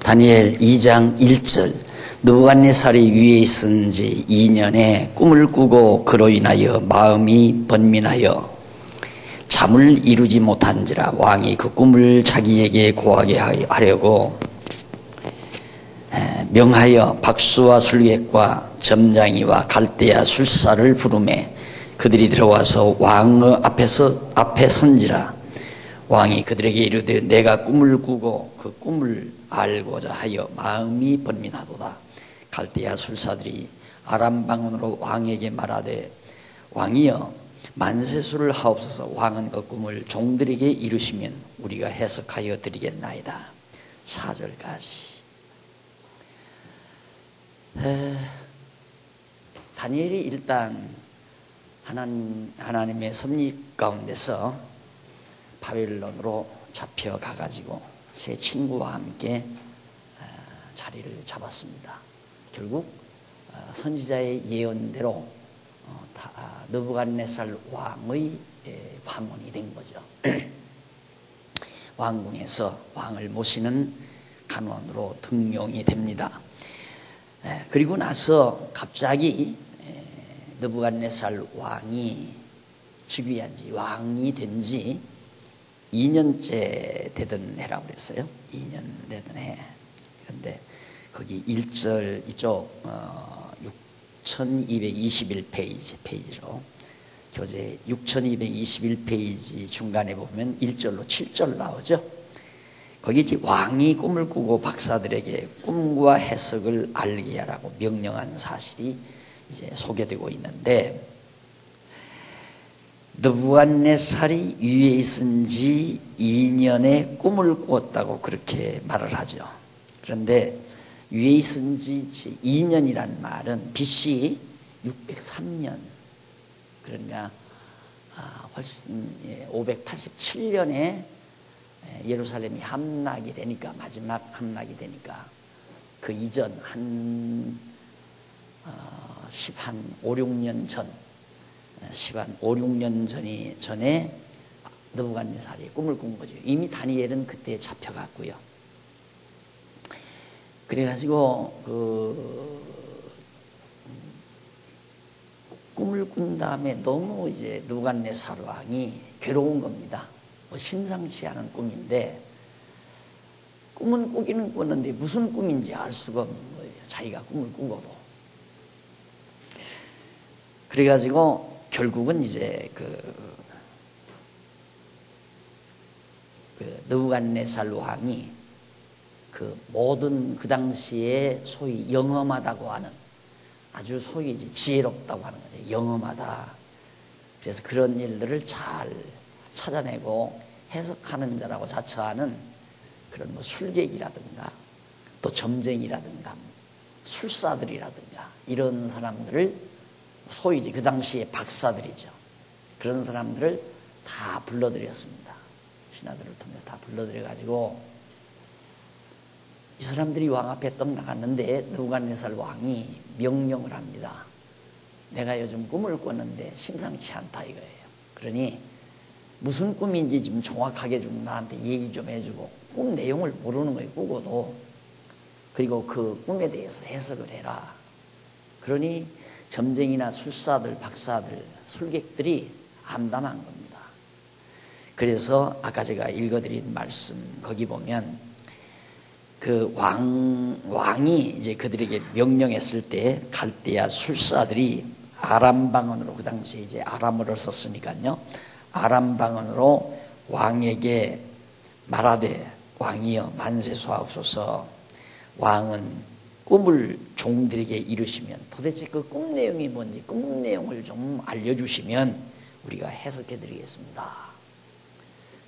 다니엘 2장 1절 느부갓네살이 위에 있은 지 2년에 꿈을 꾸고 그로 인하여 마음이 번민하여 잠을 이루지 못한지라 왕이 그 꿈을 자기에게 고하게 하려고 명하여 박수와 술객과 점장이와 갈대아 술사를 부르매 그들이 들어와서 왕의 앞에 선지라 왕이 그들에게 이르되 내가 꿈을 꾸고 그 꿈을 알고자 하여 마음이 번민하도다. 갈대아 술사들이 아람 방언으로 왕에게 말하되 왕이여 만세수를 하옵소서. 왕은 그 꿈을 종들에게 이루시면 우리가 해석하여 드리겠나이다. 4절까지. 다니엘이 일단 하나님의 섭리 가운데서 바벨론으로 잡혀가가지고 세 친구와 함께 자리를 잡았습니다. 결국 선지자의 예언대로 느부갓네살 왕의 방언이 된 거죠. 왕궁에서 왕을 모시는 간원으로 등용이 됩니다. 그리고 나서 갑자기 느부갓네살 왕이 즉위한 지 왕이 된 지 2년째 되던 해라고 그랬어요. 2년 되던 해. 그런데 거기 1절 이쪽 6221페이지로 교재 6221페이지 중간에 보면 1절로 7절 나오죠. 거기 이제 왕이 꿈을 꾸고 박사들에게 꿈과 해석을 알게 하라고 명령한 사실이 이제 소개되고 있는데, 느부갓네살이 위에 있은 지 2년에 꿈을 꾸었다고 그렇게 말을 하죠. 그런데 위에 있은 지 2년이란 말은 BC 603년, 그러니까 훨씬 587년에 예루살렘이 함락이 되니까, 마지막 함락이 되니까 그 이전 한 5, 6년 전, 5, 6년 전에 느부갓네살이 꿈을 꾼 거죠. 이미 다니엘은 그때 잡혀갔고요. 그래가지고 꿈을 꾼 다음에 너무 이제 느부갓네살 왕이 괴로운 겁니다. 뭐 심상치 않은 꿈인데, 꿈은 꾸기는 꿨는데 무슨 꿈인지 알 수가 없는 거예요. 자기가 꿈을 꾸고도. 그래가지고 결국은 이제 느부갓네살 왕이 그 모든 그 당시에 소위 영험하다고 하는, 아주 소위 이제 지혜롭다고 하는 거죠. 영험하다. 그래서 그런 일들을 잘 찾아내고 해석하는 자라고 자처하는 그런 뭐 술객이라든가 또 점쟁이라든가 술사들이라든가 이런 사람들을, 소위 이제 그 당시에 박사들이죠. 그런 사람들을 다 불러들였습니다. 신하들을 통해 다 불러들여가지고 이 사람들이 왕 앞에 떡 나갔는데 느부갓네살 왕이 명령을 합니다. 내가 요즘 꿈을 꿨는데 심상치 않다 이거예요. 그러니 무슨 꿈인지 좀 정확하게 좀 나한테 얘기 좀 해주고, 꿈 내용을 모르는 거예요. 꾸고도. 그리고 그 꿈에 대해서 해석을 해라. 그러니 점쟁이나 술사들, 박사들, 술객들이 암담한 겁니다. 그래서 아까 제가 읽어드린 말씀 거기 보면 그 왕이 이제 그들에게 명령했을 때 갈대아 술사들이 아람 방언으로, 그 당시에 이제 아람어를 썼으니까요, 아람 방언으로 왕에게 말하되 왕이여 만세수하옵소서. 왕은 꿈을 종들에게 이루시면, 도대체 그 꿈 내용이 뭔지 꿈 내용을 좀 알려주시면 우리가 해석해 드리겠습니다.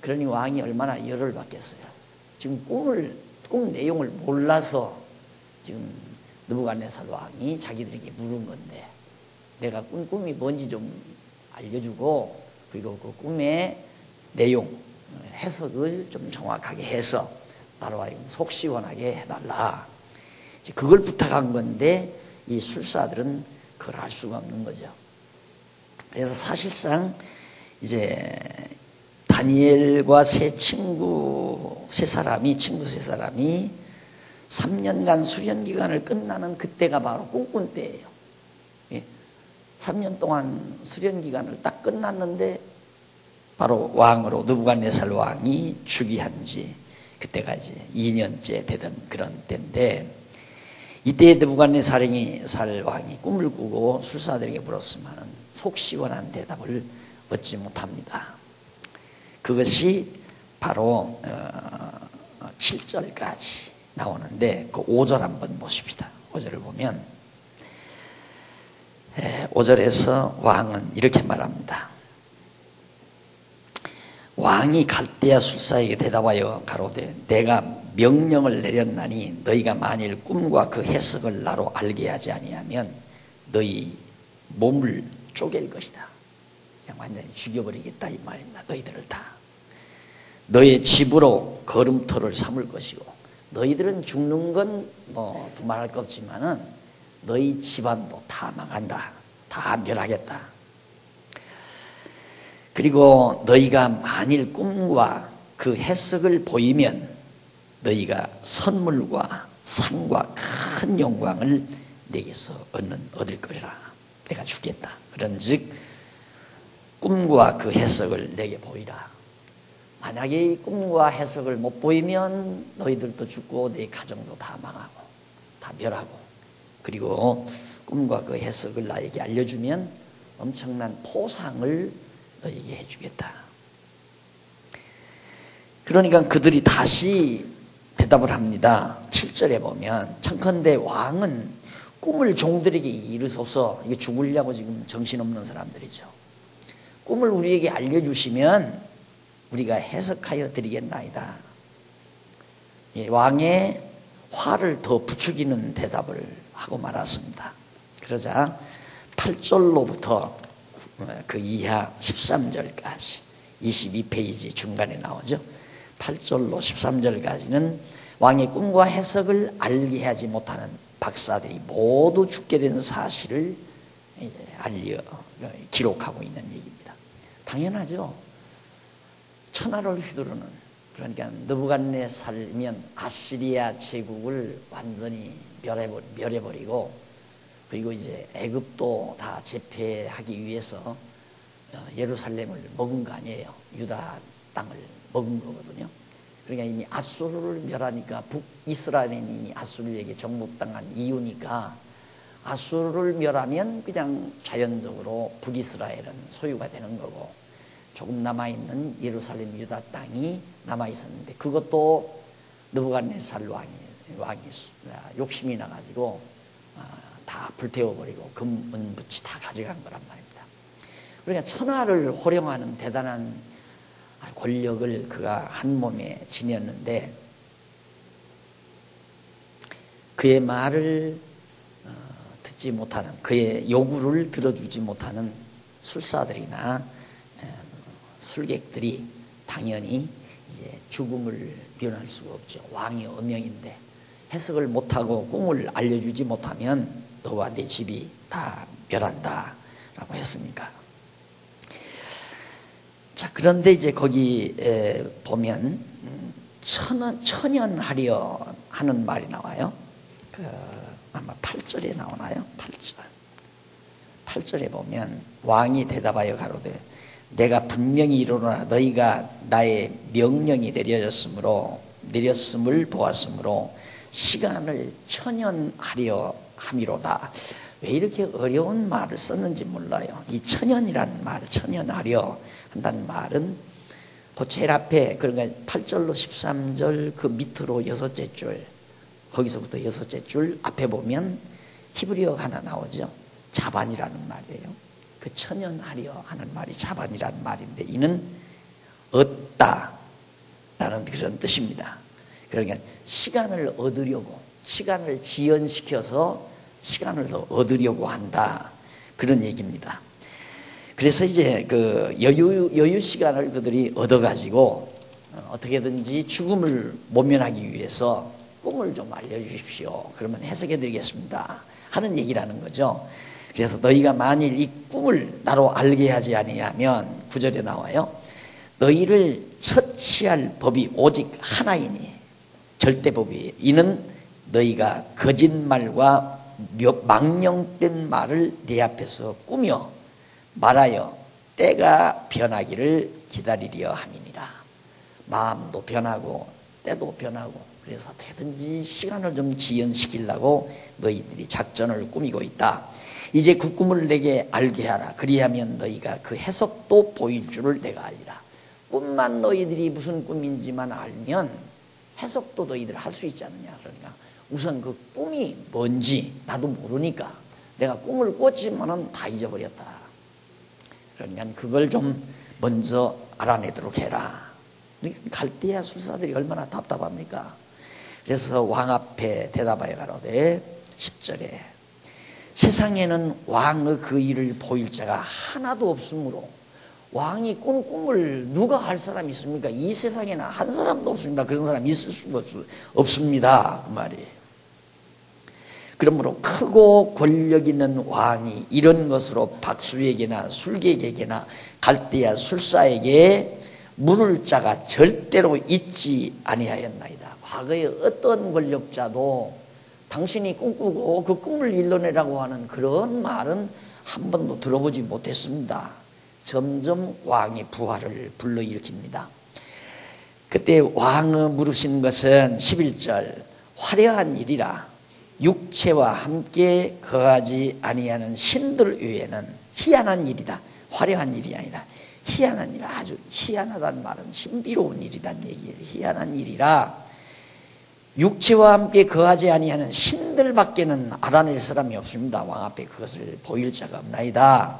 그러니 왕이 얼마나 열을 받겠어요. 지금 꿈 내용을 몰라서 지금 느부갓네살 왕이 자기들에게 물은 건데, 내가 꿈이 뭔지 좀 알려주고, 그리고 그 꿈의 내용, 해석을 좀 정확하게 해서 나로 하여금 속 시원하게 해달라. 그걸 부탁한 건데 이 술사들은 그걸 알 수가 없는 거죠. 그래서 사실상 이제 다니엘과 친구 세 사람이 3년간 수련기간을 끝나는 그때가 바로 꿈꾼 때예요. 3년 동안 수련기간을 딱 끝났는데 바로 왕으로 느부갓네살 왕이 즉위한 지 그때가 이제 2년째 되던 그런 때인데, 이때 느부갓네살 왕이 꿈을 꾸고 술사들에게 물었으면 속 시원한 대답을 얻지 못합니다. 그것이 바로 7절까지 나오는데 그 5절 한번 보십시다. 5절을 보면 5절에서 왕은 이렇게 말합니다. 왕이 갈대아 술사에게 대답하여 가로되 내가 명령을 내렸나니 너희가 만일 꿈과 그 해석을 나로 알게 하지 아니하면 너희 몸을 쪼갤 것이다. 그냥 완전히 죽여버리겠다 이 말입니다. 너희들을 다. 너의 집으로 걸음터를 삼을 것이고, 너희들은 죽는 건 뭐 두말할 거 없지만은 너희 집안도 다 망한다. 다 멸하겠다. 그리고 너희가 만일 꿈과 그 해석을 보이면 너희가 선물과 상과 큰 영광을 내게서 얻을 거리라. 내가 주겠다. 그런즉 꿈과 그 해석을 내게 보이라. 만약에 이 꿈과 해석을 못 보이면 너희들도 죽고 네 가정도 다 망하고 다 멸하고, 그리고 꿈과 그 해석을 나에게 알려주면 엄청난 포상을 너에게 해주겠다. 그러니까 그들이 다시 대답을 합니다. 7절에 보면 청컨대 왕은 꿈을 종들에게 이르소서. 이게 죽으려고 지금 정신없는 사람들이죠. 꿈을 우리에게 알려주시면 우리가 해석하여 드리겠나이다. 왕의 화를 더 부추기는 대답을 하고 말았습니다. 그러자 8절로부터 그 이하 13절까지 22페이지 중간에 나오죠. 8절로 13절까지는 왕의 꿈과 해석을 알게 하지 못하는 박사들이 모두 죽게 된 사실을 기록하고 있는 얘기입니다. 당연하죠. 천하를 휘두르는, 그러니까 느부갓네살이면 아시리아 제국을 완전히 멸해버리고, 그리고 이제 애굽도 다 제패하기 위해서 예루살렘을 먹은 거 아니에요. 유다 땅을 먹은 거거든요. 그러니까 이미 아수르를 멸하니까 북이스라엘은 이미 아수르에게 정복당한 이유니까, 아수르를 멸하면 그냥 자연적으로 북이스라엘은 소유가 되는 거고, 조금 남아있는 예루살렘 유다 땅이 남아있었는데 그것도 느부갓네살 왕이 욕심이 나가지고 다 불태워버리고 금, 은, 부치 다 가져간 거란 말입니다. 그러니까 천하를 호령하는 대단한 권력을 그가 한 몸에 지녔는데, 그의 말을 듣지 못하는, 그의 요구를 들어주지 못하는 술사들이나 술객들이 당연히 이제 죽음을 면할 수가 없죠. 왕의 어명인데 해석을 못하고 꿈을 알려주지 못하면 너와 내 집이 다 멸한다 라고 했으니까. 자, 그런데 이제 거기 보면 천연하려 하는 말이 나와요. 아마 8절에 나오나요? 8절에 보면 왕이 대답하여 가로되 내가 분명히 이르노라 너희가 나의 명령이 내렸음을 보았으므로 시간을 천연하려 함이로다. 왜 이렇게 어려운 말을 썼는지 몰라요. 이 천연이라는 말, 천연하려 한다는 말은 그 제일 앞에, 그러니까 8절로 13절 그 밑으로 6째 줄, 거기서부터 6째 줄 앞에 보면 히브리어가 하나 나오죠. 자반이라는 말이에요. 그 천연하려 하는 말이 자반이라는 말인데, 이는 얻다라는 그런 뜻입니다. 그러니까 시간을 얻으려고, 시간을 지연시켜서 시간을 더 얻으려고 한다, 그런 얘기입니다. 그래서 이제 그 여유 시간을 그들이 얻어가지고 어떻게든지 죽음을 모면하기 위해서 꿈을 좀 알려주십시오. 그러면 해석해드리겠습니다 하는 얘기라는 거죠. 그래서 너희가 만일 이 꿈을 나로 알게 하지 아니하면 9절에 나와요. 너희를 처치할 법이 오직 하나이니, 절대법이, 이는 너희가 거짓말과 망령된 말을 내 앞에서 꾸며 말하여 때가 변하기를 기다리려 함이니라. 마음도 변하고 때도 변하고, 그래서 어떻게든지 시간을 좀 지연시키려고 너희들이 작전을 꾸미고 있다. 이제 그 꿈을 내게 알게 하라. 그리하면 너희가 그 해석도 보일 줄을 내가 알리라. 꿈만 너희들이 무슨 꿈인지만 알면 해석도 너희들 할 수 있지 않느냐. 그러니까 우선 그 꿈이 뭔지 나도 모르니까 내가 꿈을 꿨지만은 다 잊어버렸다. 그러니까 그걸 좀 먼저 알아내도록 해라. 갈대아 수사들이 얼마나 답답합니까? 그래서 왕 앞에 대답하여 가로되 10절에 세상에는 왕의 그 일을 보일 자가 하나도 없으므로 왕이 꾼 꿈을 누가 할 사람이 있습니까? 이 세상에는 한 사람도 없습니다. 그런 사람이 있을 수가 없습니다. 그 말이에요. 그러므로 크고 권력 있는 왕이 이런 것으로 박수에게나 술객에게나 갈대아 술사에게 물을 자가 절대로 있지 아니하였나이다. 과거에 어떤 권력자도 당신이 꿈꾸고 그 꿈을 일러내라고 하는 그런 말은 한 번도 들어보지 못했습니다. 점점 왕의 부활을 불러일으킵니다. 그때 왕의 물으신 것은 11절 화려한 일이라 육체와 함께 거하지 아니하는 신들 외에는 희한한 일이다. 화려한 일이 아니라 희한한 일, 아주 희한하다는 말은 신비로운 일이란 얘기예요. 희한한 일이라 육체와 함께 거하지 아니하는 신들밖에는 알아낼 사람이 없습니다. 왕 앞에 그것을 보일 자가 없나이다.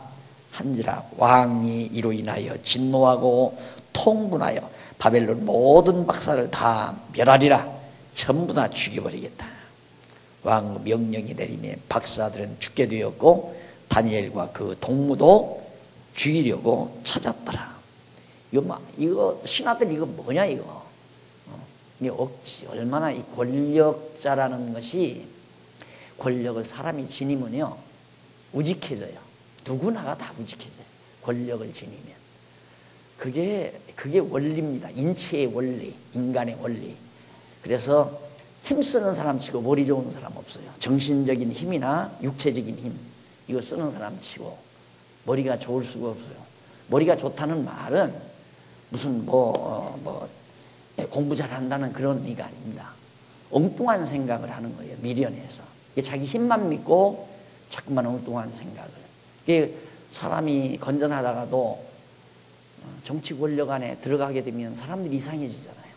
한지라 왕이 이로 인하여 진노하고 통분하여 바벨론 모든 박사를 다 멸하리라. 전부 다 죽여버리겠다. 왕 명령이 내리며 박사들은 죽게 되었고 다니엘과 그 동무도 죽이려고 찾았더라. 이거 신하들 이거 뭐냐 이거. 이게 억지. 얼마나 이 권력자라는 것이, 권력을 사람이 지니면요 우직해져요. 누구나가 다 우직해져요. 권력을 지니면. 그게 원리입니다. 인체의 원리, 인간의 원리. 그래서 힘쓰는 사람 치고 머리 좋은 사람 없어요. 정신적인 힘이나 육체적인 힘 이거 쓰는 사람 치고 머리가 좋을 수가 없어요. 머리가 좋다는 말은 무슨 공부 잘한다는 그런 의미가 아닙니다. 엉뚱한 생각을 하는 거예요. 미련해서. 자기 힘만 믿고 자꾸만 엉뚱한 생각을. 사람이 건전하다가도 정치 권력 안에 들어가게 되면 사람들이 이상해지잖아요.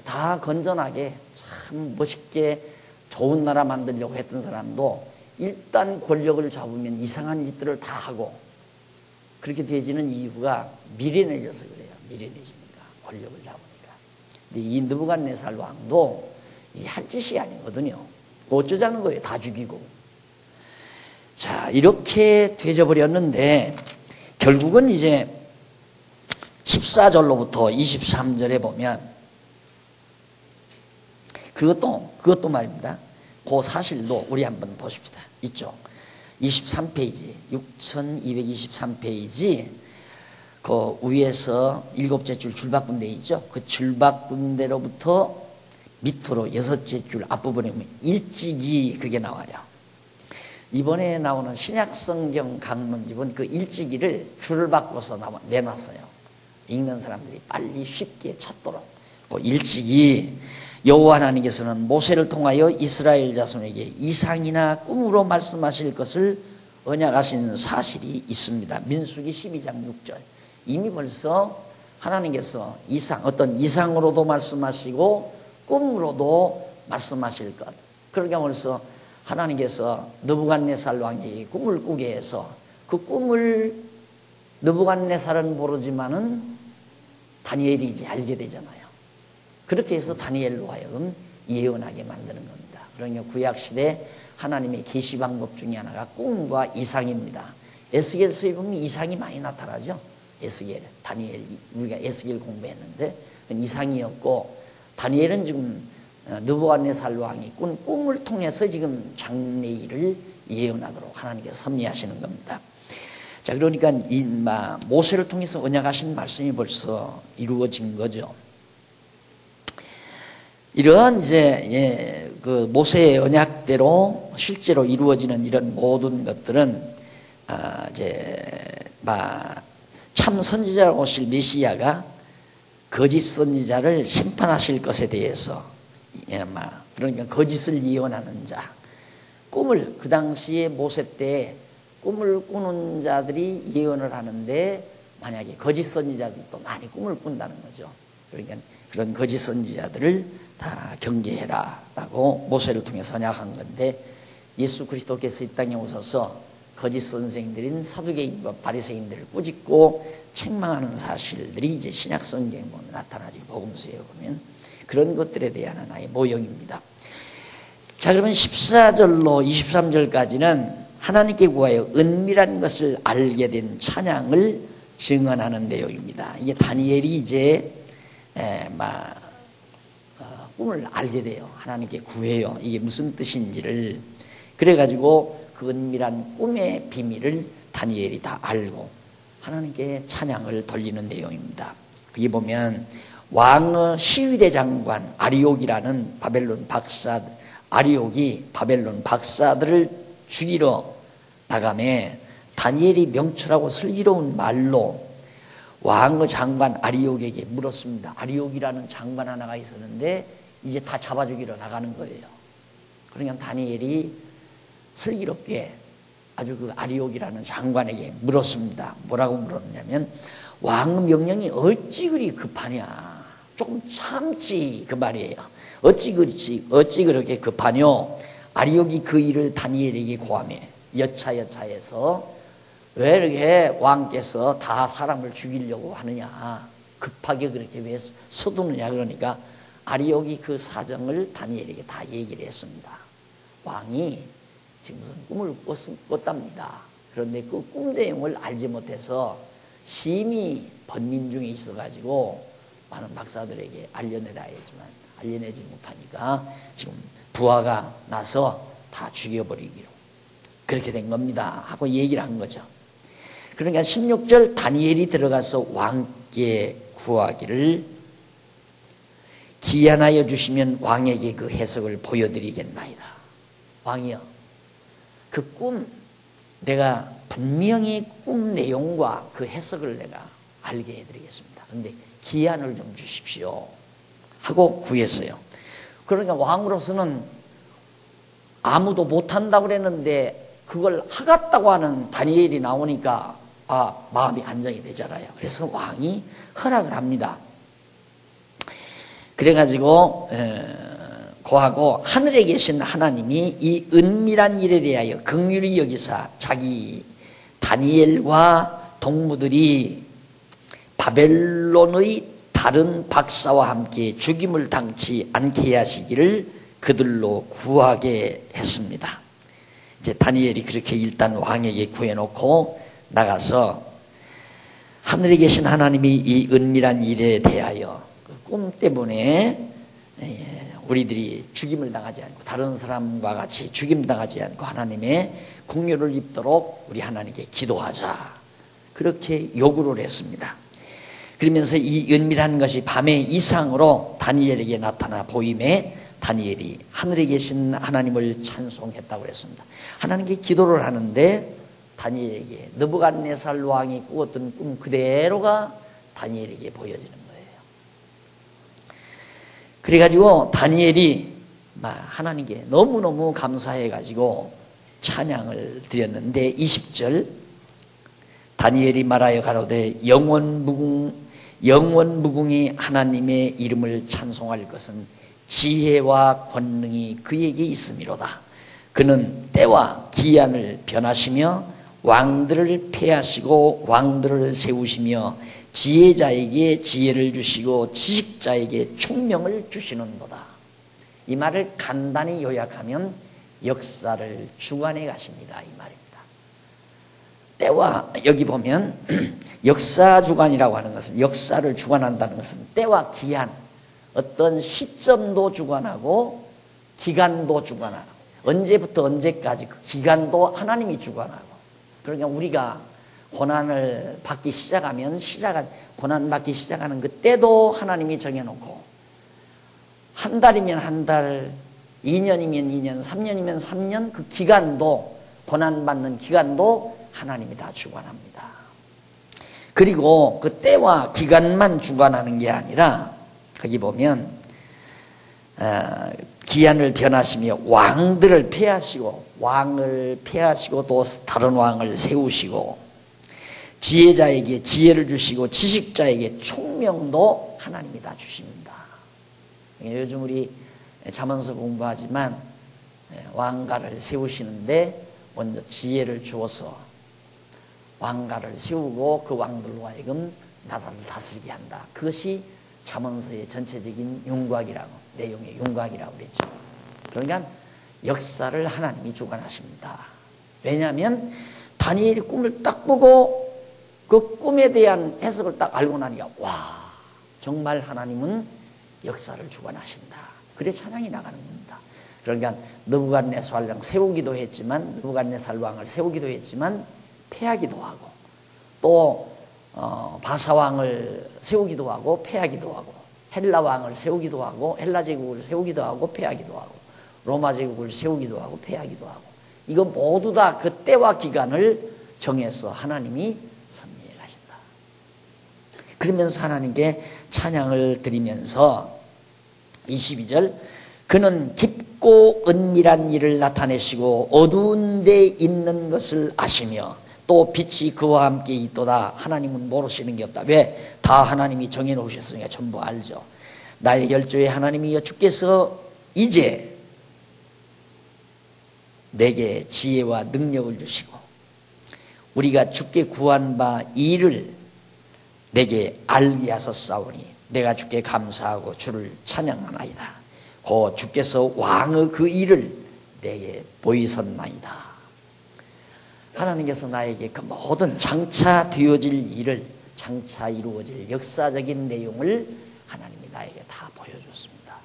다 건전하게 참 멋있게 좋은 나라 만들려고 했던 사람도 일단 권력을 잡으면 이상한 짓들을 다 하고, 그렇게 되지는 이유가 미련해져서 그래요. 미련해지니까, 권력을 잡으니까. 근데 이 느부갓네살 왕도 할 짓이 아니거든요. 어쩌자는 거예요. 다 죽이고. 자, 이렇게 되져버렸는데 결국은 이제 14절로부터 23절에 보면 그것도 말입니다. 그 사실도 우리 한번 보십시다. 이쪽 23페이지 6223페이지 그 위에서 일곱째 줄 줄바꾼 데 있죠. 그 줄바꾼 대로부터 밑으로 여섯째 줄 앞부분에 보면 일찍이 그게 나와요. 이번에 나오는 신약성경 강론집은 그 일찍이를 줄을 바꿔서 내놨어요. 읽는 사람들이 빨리 쉽게 찾도록. 그 일찍이 여호와 하나님께서는 모세를 통하여 이스라엘 자손에게 이상이나 꿈으로 말씀하실 것을 언약하신 사실이 있습니다. 민수기 12장 6절. 이미 벌써 하나님께서 어떤 이상으로도 말씀하시고 꿈으로도 말씀하실 것. 그러니까 벌써 하나님께서 느부갓네살 왕이 꿈을 꾸게 해서 그 꿈을 느부갓네살은 모르지만은 다니엘이 이제 알게 되잖아요. 그렇게 해서 다니엘로 하여금 예언하게 만드는 겁니다. 그러니까 구약시대 하나님의 계시 방법 중에 하나가 꿈과 이상입니다. 에스겔서에 보면 이상이 많이 나타나죠. 에스겔, 다니엘, 우리가 에스겔 공부했는데 이상이었고, 다니엘은 지금 느부갓네살 왕이 꾼 꿈을 통해서 지금 장래일을 예언하도록 하나님께서 섭리하시는 겁니다. 자, 그러니까 모세를 통해서 언약하신 말씀이 벌써 이루어진 거죠. 이러한 이제 그 모세의 언약대로 실제로 이루어지는 이런 모든 것들은 참 선지자로 오실 메시아가 거짓 선지자를 심판하실 것에 대해서 그러니까 거짓을 예언하는 자, 꿈을 그 당시에 모세 때 꿈을 꾸는 자들이 예언을 하는데 만약에 거짓 선지자들도 많이 꿈을 꾼다는 거죠. 그러니까 그런 거짓 선지자들을 다 경계해라 라고 모세를 통해 선약한 건데, 예수 그리스도께서 이 땅에 오셔서 거짓 선생들인 사두개인과 바리새인들을 꾸짖고 책망하는 사실들이 이제 신약 성경에 보면 나타나죠. 복음서에 보면 그런 것들에 대한 하나의 모형입니다. 자, 그러면 14절로 23절까지는 하나님께 구하여 은밀한 것을 알게 된 찬양을 증언하는 내용입니다. 이게 다니엘이 이제 꿈을 알게 돼요. 하나님께 구해요. 이게 무슨 뜻인지를. 그래가지고 그 은밀한 꿈의 비밀을 다니엘이 다 알고 하나님께 찬양을 돌리는 내용입니다. 여기 보면 왕의 시위대 장관 아리옥이라는 바벨론 박사, 아리옥이 바벨론 박사들을 죽이러 나가매 다니엘이 명철하고 슬기로운 말로 왕의 장관 아리옥에게 물었습니다. 아리옥이라는 장관 하나가 있었는데 이제 다 잡아 죽이러 나가는 거예요. 그러니까 다니엘이 슬기롭게 아주 그 아리옥이라는 장관에게 물었습니다. 뭐라고 물었냐면, 왕의 명령이 어찌 그리 급하냐, 조금 참지, 그 말이에요. 어찌 그렇게 급하뇨. 아리옥이 그 일을 다니엘에게 고하매 여차여차해서 왜 이렇게 왕께서 다 사람을 죽이려고 하느냐, 급하게 그렇게 왜 서두느냐. 그러니까 아리옥이 그 사정을 다니엘에게 다 얘기를 했습니다. 왕이 지금 무슨 꿈을 꿨답니다. 그런데 그 꿈 내용을 알지 못해서 심히 번민 중에 있어가지고 많은 박사들에게 알려내라 했지만 알려내지 못하니까 지금 부하가 나서 다 죽여버리기로 그렇게 된 겁니다 하고 얘기를 한 거죠. 그러니까 16절 다니엘이 들어가서 왕께 구하기를, 기한하여 주시면 왕에게 그 해석을 보여드리겠나이다. 왕이여, 그 꿈 내가 분명히 꿈 내용과 그 해석을 내가 알게 해드리겠습니다. 그런데 기한을 좀 주십시오 하고 구했어요. 그러니까 왕으로서는 아무도 못한다고 그랬는데 그걸 하겠다고 하는 다니엘이 나오니까 마음이 안정이 되잖아요. 그래서 왕이 허락을 합니다. 그래가지고 고하고 하늘에 계신 하나님이 이 은밀한 일에 대하여 긍휼히 여기사 자기 다니엘과 동무들이 바벨론의 다른 박사와 함께 죽임을 당치 않게 하시기를 그들로 구하게 했습니다. 이제 다니엘이 그렇게 일단 왕에게 구해놓고 나가서 하늘에 계신 하나님이 이 은밀한 일에 대하여 꿈 때문에 우리들이 죽임을 당하지 않고 다른 사람과 같이 죽임 당하지 않고 하나님의 긍휼을 입도록 우리 하나님께 기도하자, 그렇게 요구를 했습니다. 그러면서 이 은밀한 것이 밤의 이상으로 다니엘에게 나타나 보임에 다니엘이 하늘에 계신 하나님을 찬송했다고 그랬습니다. 하나님께 기도를 하는데 다니엘에게 느부갓네살 왕이 꾸었던 꿈 그대로가 다니엘에게 보여지는 거예요. 그래가지고 다니엘이 하나님께 너무너무 감사해가지고 찬양을 드렸는데 20절 다니엘이 말하여 가로되 영원무궁히 하나님의 이름을 찬송할 것은 지혜와 권능이 그에게 있음이로다. 그는 때와 기한을 변하시며 왕들을 폐하시고 왕들을 세우시며 지혜자에게 지혜를 주시고 지식자에게 총명을 주시는도다. 이 말을 간단히 요약하면 역사를 주관해 가십니다, 이 말입니다. 때와, 여기 보면 역사 주관이라고 하는 것은, 역사를 주관한다는 것은 때와 기한, 어떤 시점도 주관하고 기간도 주관하고 언제부터 언제까지 그 기간도 하나님이 주관하고, 그러니까 우리가 고난을 받기 시작하면 고난 받기 시작하는 그 때도 하나님이 정해놓고, 한 달이면 한 달, 2년이면 2년, 3년이면 3년, 그 기간도, 고난받는 기간도 하나님이 다 주관합니다. 그리고 그 때와 기간만 주관하는 게 아니라 거기 보면 기한을 변하시며 왕들을 폐하시고 또 다른 왕을 세우시고 지혜자에게 지혜를 주시고 지식자에게 총명도 하나님이 다 주십니다. 요즘 우리 잠언서 공부하지만 왕가를 세우시는데 먼저 지혜를 주어서 왕가를 세우고 그 왕들로 하여금 나라를 다스리게 한다. 그것이 잠언서의 전체적인 윤곽이라고, 내용의 윤곽이라고 그랬죠. 그러니까 역사를 하나님이 주관하십니다. 왜냐하면 다니엘이 꿈을 딱 보고 그 꿈에 대한 해석을 딱 알고 나니까 와, 정말 하나님은 역사를 주관하신다. 그래 찬양이 나가는 겁니다. 그러니까 느부갓네살 왕을 세우기도 했지만, 느부갓네살 왕을 세우기도 했지만 패하기도 하고, 또 바사 왕을 세우기도 하고 패하기도 하고, 헬라 왕을 세우기도 하고, 헬라 제국을 세우기도 하고 패하기도 하고, 로마 제국을 세우기도 하고 패하기도 하고, 이거 모두 다 그 때와 기간을 정해서 하나님이 섭리해 가신다. 그러면서 하나님께 찬양을 드리면서 22절, 그는 깊고 은밀한 일을 나타내시고 어두운 데 있는 것을 아시며 또 빛이 그와 함께 있도다. 하나님은 모르시는 게 없다. 왜? 다 하나님이 정해놓으셨으니까 전부 알죠. 나의 결조에 하나님이여 주께서 이제 내게 지혜와 능력을 주시고 우리가 주께 구한 바 이 일을 내게 알게 하셨사오니 내가 주께 감사하고 주를 찬양하나이다. 고 주께서 왕의 그 일을 내게 보이셨나이다. 하나님께서 나에게 그 모든 장차 되어질 일을, 장차 이루어질 역사적인 내용을 하나님이 나에게 다 보여줬습니다.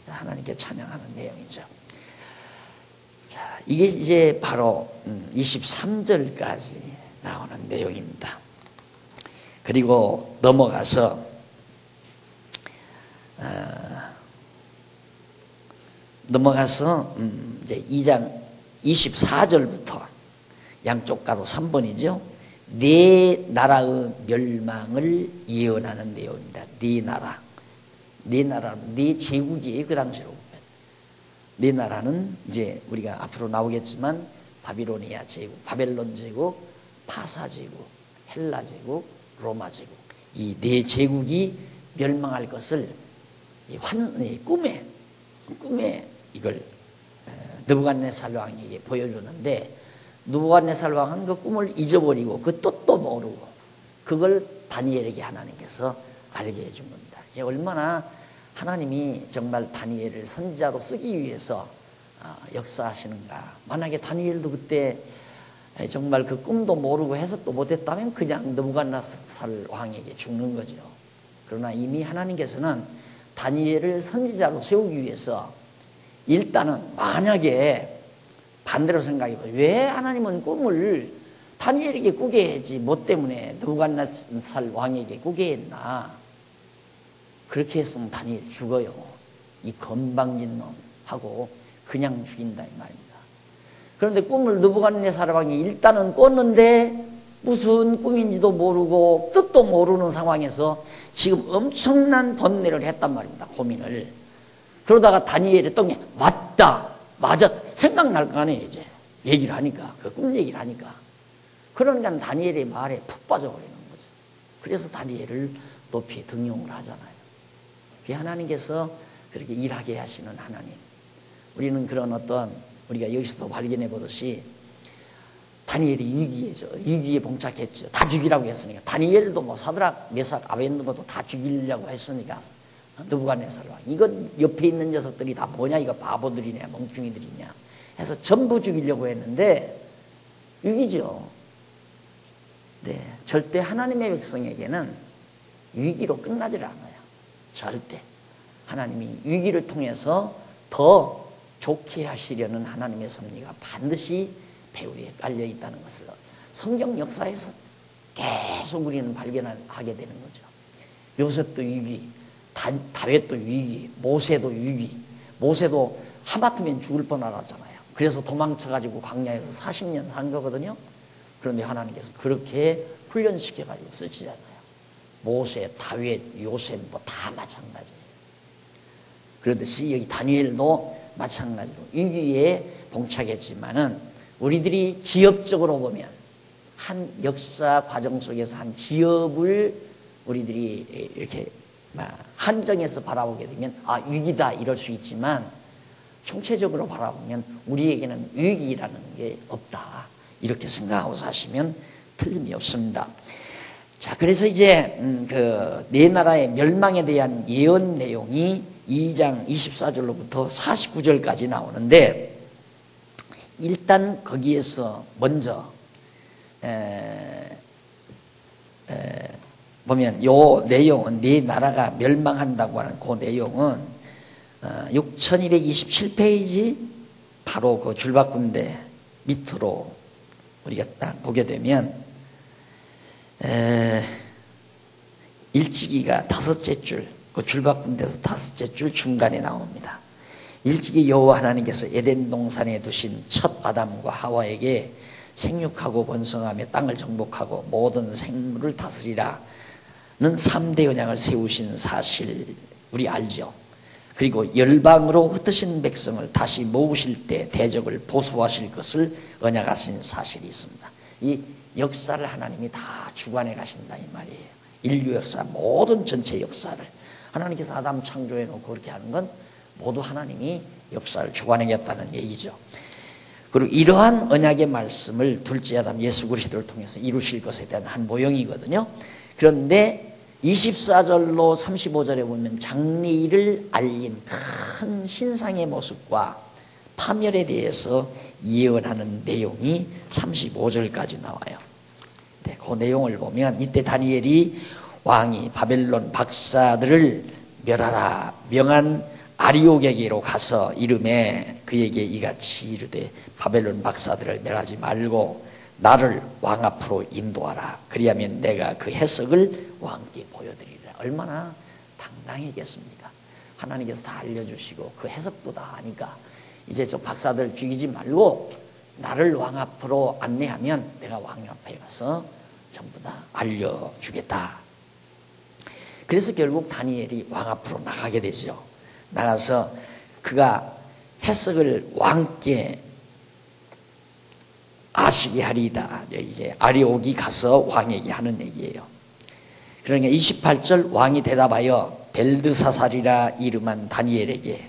하나님께 찬양하는 내용이죠. 자, 이게 이제 바로 23절까지 나오는 내용입니다. 그리고 넘어가서 이제 2장 24절부터 양쪽 가로 3번이죠. 네 나라의 멸망을 예언하는 내용입니다. 네 나라, 네 제국이에요. 그 당시로 보면 네 나라는 이제 우리가 앞으로 나오겠지만 바비로니아 제국, 바벨론 제국, 파사 제국, 헬라 제국, 로마 제국, 이 네 제국이 멸망할 것을 꿈에 이걸 느부갓네살 왕에게 보여주는데, 느부갓네살 왕은 그 꿈을 잊어버리고 그 뜻도 모르고 그걸 다니엘에게 하나님께서 알게 해준 겁니다. 이게 얼마나 하나님이 정말 다니엘을 선지자로 쓰기 위해서 역사하시는가. 만약에 다니엘도 그때 정말 그 꿈도 모르고 해석도 못했다면 그냥 느부갓네살 왕에게 죽는 거죠. 그러나 이미 하나님께서는 다니엘을 선지자로 세우기 위해서 일단은, 만약에 반대로 생각해봐요. 왜 하나님은 꿈을 다니엘에게 꾸게 했지 뭐 때문에 느부갓네살 왕에게 꾸게 했나. 그렇게 했으면 다니엘 죽어요. 이 건방진 놈 하고 그냥 죽인다 이 말입니다. 그런데 꿈을 느부갓네살 왕이 일단은 꿨는데 무슨 꿈인지도 모르고 뜻도 모르는 상황에서 지금 엄청난 번뇌를 했단 말입니다. 고민을. 그러다가 다니엘이 또 맞다, 맞아, 생각날 거 아니에요. 이제 얘기를 하니까, 그 꿈 얘기를 하니까. 그러니까 다니엘의 말에 푹 빠져버리는 거죠. 그래서 다니엘을 높이 등용을 하잖아요. 그 하나님께서 그렇게 일하게 하시는 하나님. 우리는 그런 어떤, 우리가 여기서도 발견해 보듯이 다니엘이 위기에 봉착했죠. 다 죽이라고 했으니까. 다니엘도 뭐 사드락, 메삭, 아벤느고도 다 죽이려고 했으니까 느부갓네살 왕. 이건 옆에 있는 녀석들이 다 뭐냐, 이거 바보들이냐, 멍충이들이냐 해서 전부 죽이려고 했는데 위기죠. 네, 절대 하나님의 백성에게는 위기로 끝나질 않아요. 절대. 하나님이 위기를 통해서 더 좋게 하시려는 하나님의 섭리가 반드시 배후에 깔려 있다는 것을 성경 역사에서 계속 우리는 발견하게 되는 거죠. 요셉도 위기, 다윗도 위기, 모세도 위기. 모세도 하마터면 죽을 뻔 알았잖아요. 그래서 도망쳐가지고 광야에서 40년 산 거거든요. 그런데 하나님께서 그렇게 훈련시켜가지고 쓰시잖아요. 모세, 다윗, 요셉 뭐 다 마찬가지예요. 그러듯이 여기 다니엘도 마찬가지로 위기에 봉착했지만은 우리들이 지엽적으로 보면 한 역사 과정 속에서 한 지엽을 우리들이 이렇게 한정해서 바라보게 되면 위기다 이럴 수 있지만 총체적으로 바라보면 우리에게는 위기라는 게 없다 이렇게 생각하고 사시면 틀림이 없습니다. 자, 그래서 이제 그 네 나라의 멸망에 대한 예언 내용이 2장 24절로부터 49절까지 나오는데 일단 거기에서 먼저 보면 요 내용은 네 나라가 멸망한다고 하는 그 내용은 6227페이지 바로 그 줄바꾼데 밑으로 우리가 딱 보게 되면 일찍이가 5째 줄, 그 줄바꾼데서 5째 줄 중간에 나옵니다. 일찍이 여호와 하나님께서 에덴 동산에 두신 첫 아담과 하와에게 생육하고 번성하며 땅을 정복하고 모든 생물을 다스리라는 3대 언약을 세우신 사실 우리 알죠. 그리고 열방으로 흩으신 백성을 다시 모으실 때 대적을 보수하실 것을 언약하신 사실이 있습니다. 이 역사를 하나님이 다 주관해 가신다 이 말이에요. 인류 역사 모든 전체 역사를 하나님께서 아담 창조해 놓고 그렇게 하는 건 모두 하나님이 역사를 주관하겠다는 얘기죠. 그리고 이러한 언약의 말씀을 둘째 아담 예수 그리스도를 통해서 이루실 것에 대한 한 모형이거든요. 그런데 24절로 35절에 보면 장래일을 알린 큰 신상의 모습과 파멸에 대해서 예언하는 내용이 35절까지 나와요. 네, 그 내용을 보면 이때 다니엘이 왕이 바벨론 박사들을 멸하라 명한 아리옥에게로 가서 이름에 그에게 이같이 이르되 바벨론 박사들을 멸하지 말고 나를 왕 앞으로 인도하라. 그리하면 내가 그 해석을 왕께 보여드리리라. 얼마나 당당하겠습니까? 하나님께서 다 알려주시고 그 해석도 다 아니까 이제 저 박사들 죽이지 말고 나를 왕 앞으로 안내하면 내가 왕 앞에 가서 전부 다 알려주겠다. 그래서 결국 다니엘이 왕 앞으로 나가게 되죠. 나가서 그가 해석을 왕께 아시게 하리이다. 이제 아리옥이 가서 왕에게 하는 얘기예요. 그러니까 28절 왕이 대답하여 벨드사살이라 이름한 다니엘에게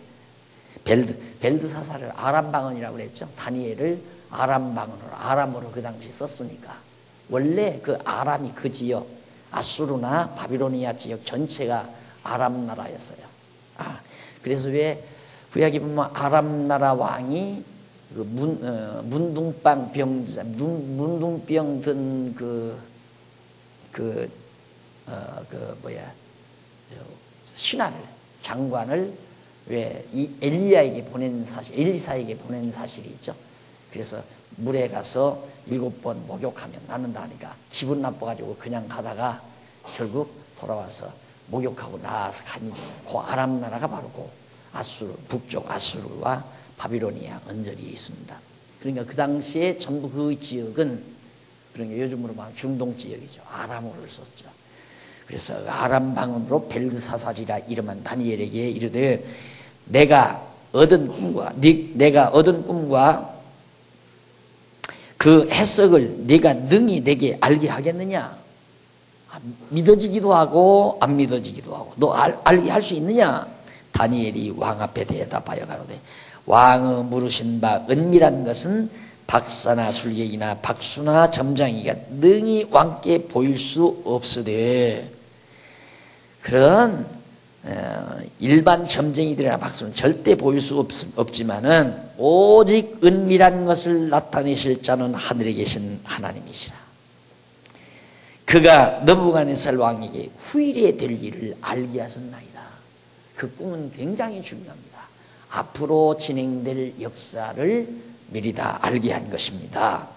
벨드사살을 아람방언이라고 그랬죠. 다니엘을 아람으로 그 당시 썼으니까 원래 그 아람이 그 지역 아수르나 바비로니아 지역 전체가 아람 나라였어요. 그래서 왜 구약에 보면 아람 나라 왕이 그 문둥병 든 신하를 장관을 왜 이 엘리야에게 보낸 사실, 엘리사에게 보낸 사실이 있죠. 그래서 물에 가서 7번 목욕하면 낫는다 하니까 기분 나빠가지고 그냥 가다가 결국 돌아와서 목욕하고 나와서 간 일이죠. 그 아람 나라가 바로 그 아수르, 북쪽 아수르와 바비로니아 언저리에 있습니다. 그러니까 그 당시에 전부 그 지역은 그러니까 요즘으로 말하면 중동 지역이죠. 아람어를 썼죠. 그래서 아람 방언으로 벨드사살이라 이름한 다니엘에게 이르되 내가 얻은 꿈과 그 해석을 네가 능히 내게 알게 하겠느냐? 믿어지기도 하고 안 믿어지기도 하고 너 알게 할 수 있느냐? 다니엘이 왕 앞에 대답하여 가로되 왕의 물으신 바 은밀한 것은 박사나 술객이나 박수나 점장이가 능히 왕께 보일 수 없으되 그런 일반 점쟁이들이나 박수는 절대 보일 수 없지만은 오직 은밀한 것을 나타내실 자는 하늘에 계신 하나님이시라. 그가 느부갓네살 왕에게 후일에 될 일을 알게 하셨나이다. 그 꿈은 굉장히 중요합니다. 앞으로 진행될 역사를 미리 다 알게 한 것입니다.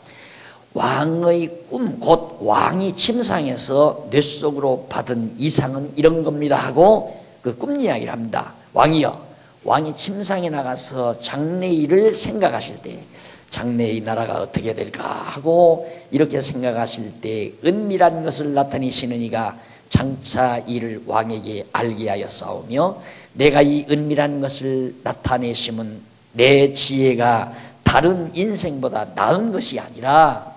왕의 꿈, 곧 왕이 침상에서 뇌 속으로 받은 이상은 이런 겁니다 하고 그 꿈 이야기를 합니다. 왕이여, 왕이 침상에 나가서 장래일을 생각하실 때 장래의 나라가 어떻게 될까 하고 이렇게 생각하실 때 은밀한 것을 나타내시는 이가 장차 이를 왕에게 알게 하였사오며 내가 이 은밀한 것을 나타내심은 내 지혜가 다른 인생보다 나은 것이 아니라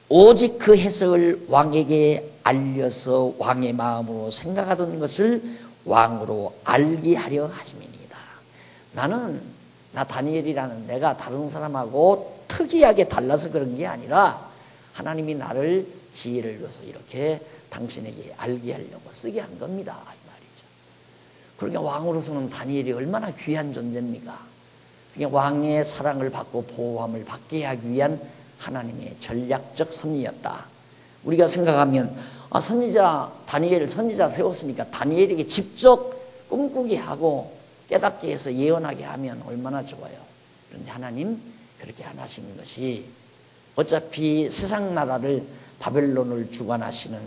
오직 그 해석을 왕에게 알려서 왕의 마음으로 생각하던 것을 왕으로 알게 하려 하심이니이다. 나 다니엘이라는 내가 다른 사람하고 특이하게 달라서 그런 게 아니라 하나님이 나를 지혜를 줘서 이렇게 당신에게 알게 하려고 쓰게 한 겁니다, 이 말이죠. 그러니까 왕으로서는 다니엘이 얼마나 귀한 존재입니까? 그러니까 왕의 사랑을 받고 보호함을 받게 하기 위한 하나님의 전략적 섭리였다. 우리가 생각하면 선지자 다니엘 선지자 세웠으니까 다니엘에게 직접 꿈꾸게 하고 깨닫게 해서 예언하게 하면 얼마나 좋아요. 그런데 하나님 그렇게 안 하시는 것이 어차피 세상 나라를 바벨론을 주관하시는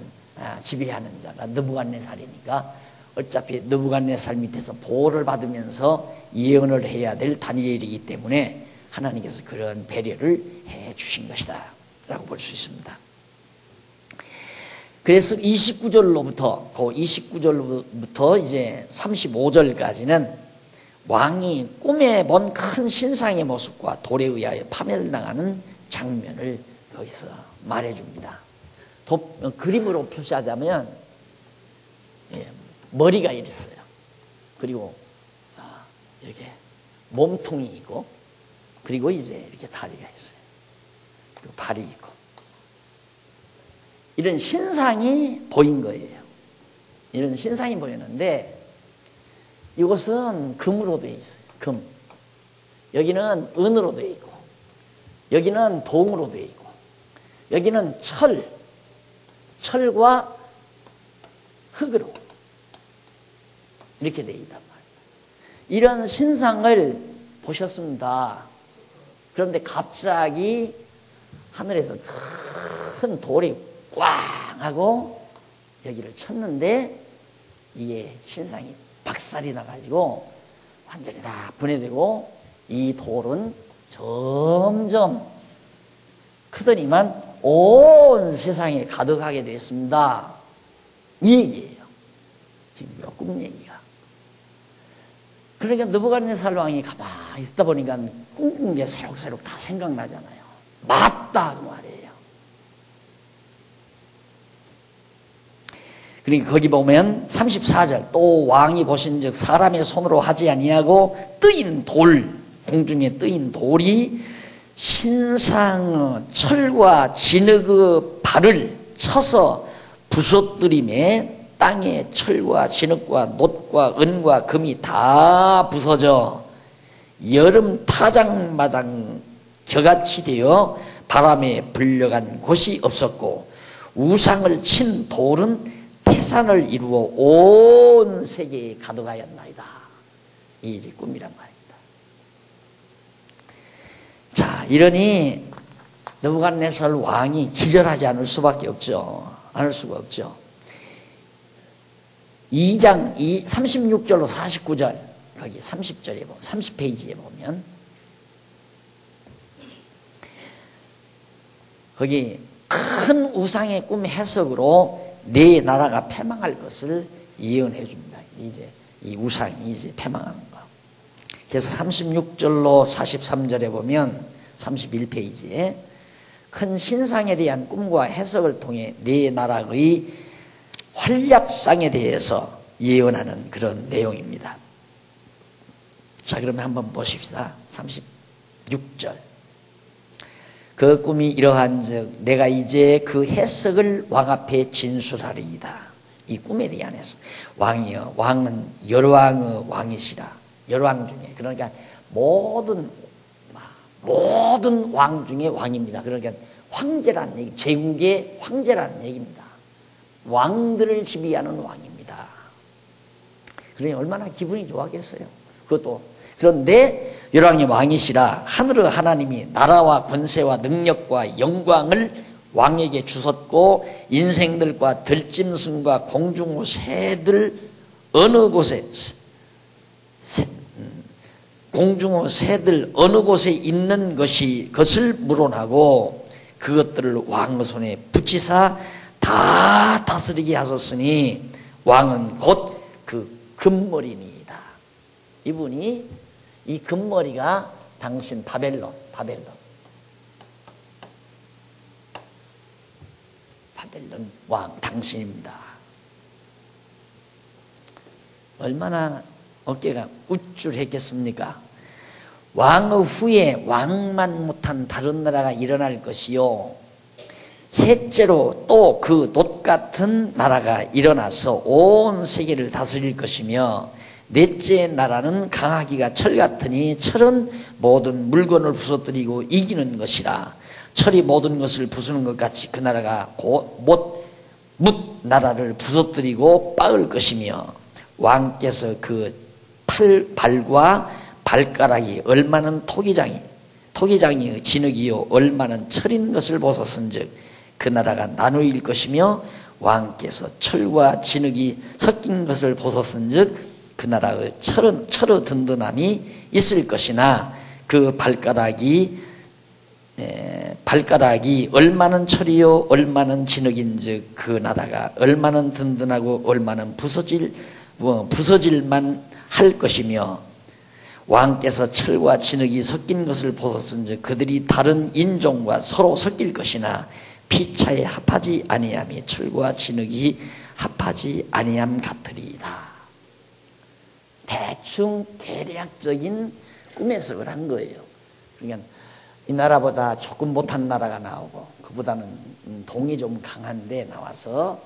지배하는 자가 느부갓네살이니까 어차피 느부갓네살 밑에서 보호를 받으면서 예언을 해야 될 다니엘이기 때문에 하나님께서 그런 배려를 해 주신 것이다 라고 볼 수 있습니다. 그래서 29절로부터 이제 35절까지는 왕이 꿈에 본 큰 신상의 모습과 돌에 의하여 파멸을 당하는 장면을 거기서 말해줍니다. 그림으로 표시하자면 머리가 있어요. 그리고 이렇게 몸통이 있고 그리고 이제 이렇게 다리가 있어요. 그리고 발이 있고 이런 신상이 보인 거예요. 이런 신상이 보이는데 이것은 금으로 되어 있어요. 금. 여기는 은으로 되어 있고 여기는 동으로 되어 있고 여기는 철과 흙으로 이렇게 되어 있단 말이에요. 이런 신상을 보셨습니다. 그런데 갑자기 하늘에서 큰 돌이 꽝 하고 여기를 쳤는데 이게 신상이 박살이 나가지고 완전히 다 분해되고 이 돌은 점점 크더니만 온 세상에 가득하게 됐습니다. 이 얘기예요. 지금 이 꿈 얘기가. 그러니까 느부갓네살 왕이 가만히 있다 보니까 꿈꾼 게 새록새록 다 생각나잖아요. 맞다 그 말이에요. 그러니까 거기 보면 34절 또 왕이 보신즉 사람의 손으로 하지 아니하고 뜨인 돌 공중에 뜨인 돌이 신상의 철과 진흙의 발을 쳐서 부서뜨림에 땅에 철과 진흙과 놋과 은과 금이 다 부서져 여름 타작마당 겨같이 되어 바람에 불려간 곳이 없었고 우상을 친 돌은 태산을 이루어 온 세계에 가득하였나이다. 이게 이제 꿈이란 말입니다. 자, 이러니 느부갓네살 왕이 기절하지 않을 수밖에 없죠. 않을 수가 없죠. 2장 36절로 49절 거기 30절에 보면 30페이지에 보면 거기 큰 우상의 꿈 해석으로 내 나라가 패망할 것을 예언해 줍니다. 이제 이 우상이 이제 패망하는 거. 그래서 36절로 43절에 보면 31페이지에 큰 신상에 대한 꿈과 해석을 통해 내 나라의 활약상에 대해서 예언하는 그런 내용입니다. 자, 그러면 한번 보십시다. 36절. 그 꿈이 이러한즉 내가 이제 그 해석을 왕 앞에 진술하리이다. 이 꿈에 대한 해석. 왕이여, 왕은 열왕의 왕이시라. 열왕 중에, 그러니까 모든 왕 중에 왕입니다. 그러니까 황제라는 얘기, 제국의 황제라는 얘기입니다. 왕들을 지배하는 왕입니다. 그러니 얼마나 기분이 좋았겠어요. 그것도. 그런데 열왕의 왕이시라. 하늘의 하나님이 나라와 권세와 능력과 영광을 왕에게 주셨고 인생들과 들짐승과 공중 새들 어느 곳에 공중의 새들 어느 곳에 있는 것을 물어나고 그것들을 왕의 손에 붙이사 다 다스리게 하셨으니 왕은 곧 그 금머리니이다. 이분이 이 금머리가 당신 바벨론 왕 당신입니다. 얼마나 어깨가 우쭐했겠습니까? 왕의 후에 왕만 못한 다른 나라가 일어날 것이요, 셋째로 또 그 놋 같은 나라가 일어나서 온 세계를 다스릴 것이며, 넷째 나라는 강하기가 철 같으니 철은 모든 물건을 부서뜨리고 이기는 것이라. 철이 모든 것을 부수는 것 같이 그 나라가 곧 뭇 나라를 부서뜨리고 빻을 것이며, 왕께서 그 발과 발가락이 얼마는 토기장이 진흙이요 얼마는 철인 것을 보셨은즉 그 나라가 나누일 것이며, 왕께서 철과 진흙이 섞인 것을 보셨은즉 그 나라의 철의 든든함이 있을 것이나, 그 발가락이 얼마는 철이요 얼마는 진흙인즉 그 나라가 얼마는 든든하고 얼마는 부서질만 할 것이며, 왕께서 철과 진흙이 섞인 것을 보셨은즉 그들이 다른 인종과 서로 섞일 것이나 피차에 합하지 아니함이 철과 진흙이 합하지 아니함 같으리이다. 대충 대략적인 꿈 해석을 한 거예요. 그러니까 이 나라보다 조금 못한 나라가 나오고 그보다는 동이 좀 강한데 나와서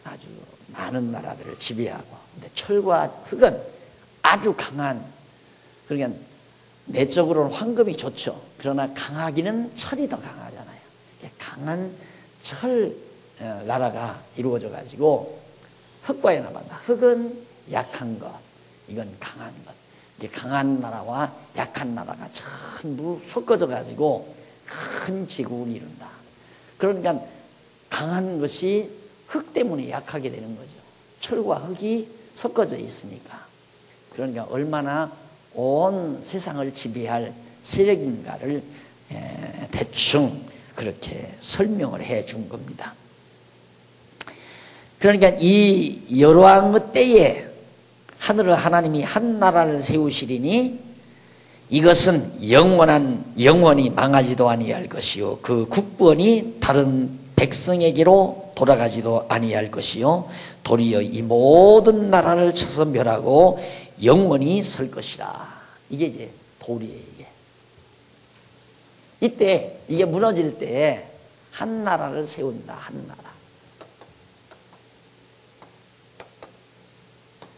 아주 많은 나라들을 지배하고, 근데 철과 흙은 아주 강한, 그러니까 내적으로는 황금이 좋죠. 그러나 강하기는 철이 더 강하잖아요. 강한 철 나라가 이루어져 가지고 흙과 연합한다. 흙은 약한 것, 이건 강한 것. 이게 강한 나라와 약한 나라가 전부 섞어져 가지고 큰 제국을 이룬다. 그러니까 강한 것이 흙 때문에 약하게 되는 거죠. 철과 흙이 섞어져 있으니까. 그러니까 얼마나 온 세상을 지배할 세력인가를 대충 그렇게 설명을 해 준 겁니다. 그러니까 이 여로왕의 때에 하늘의 하나님이 한 나라를 세우시리니 이것은 영원히 망하지도 아니할 것이요, 그 국권이 다른 백성에게로 돌아가지도 아니할 것이요, 도리어 이 모든 나라를 쳐서 멸하고 영원히 설 것이라. 이게 이제 도리예요. 이때 이게 무너질 때 한 나라를 세운다. 한 나라.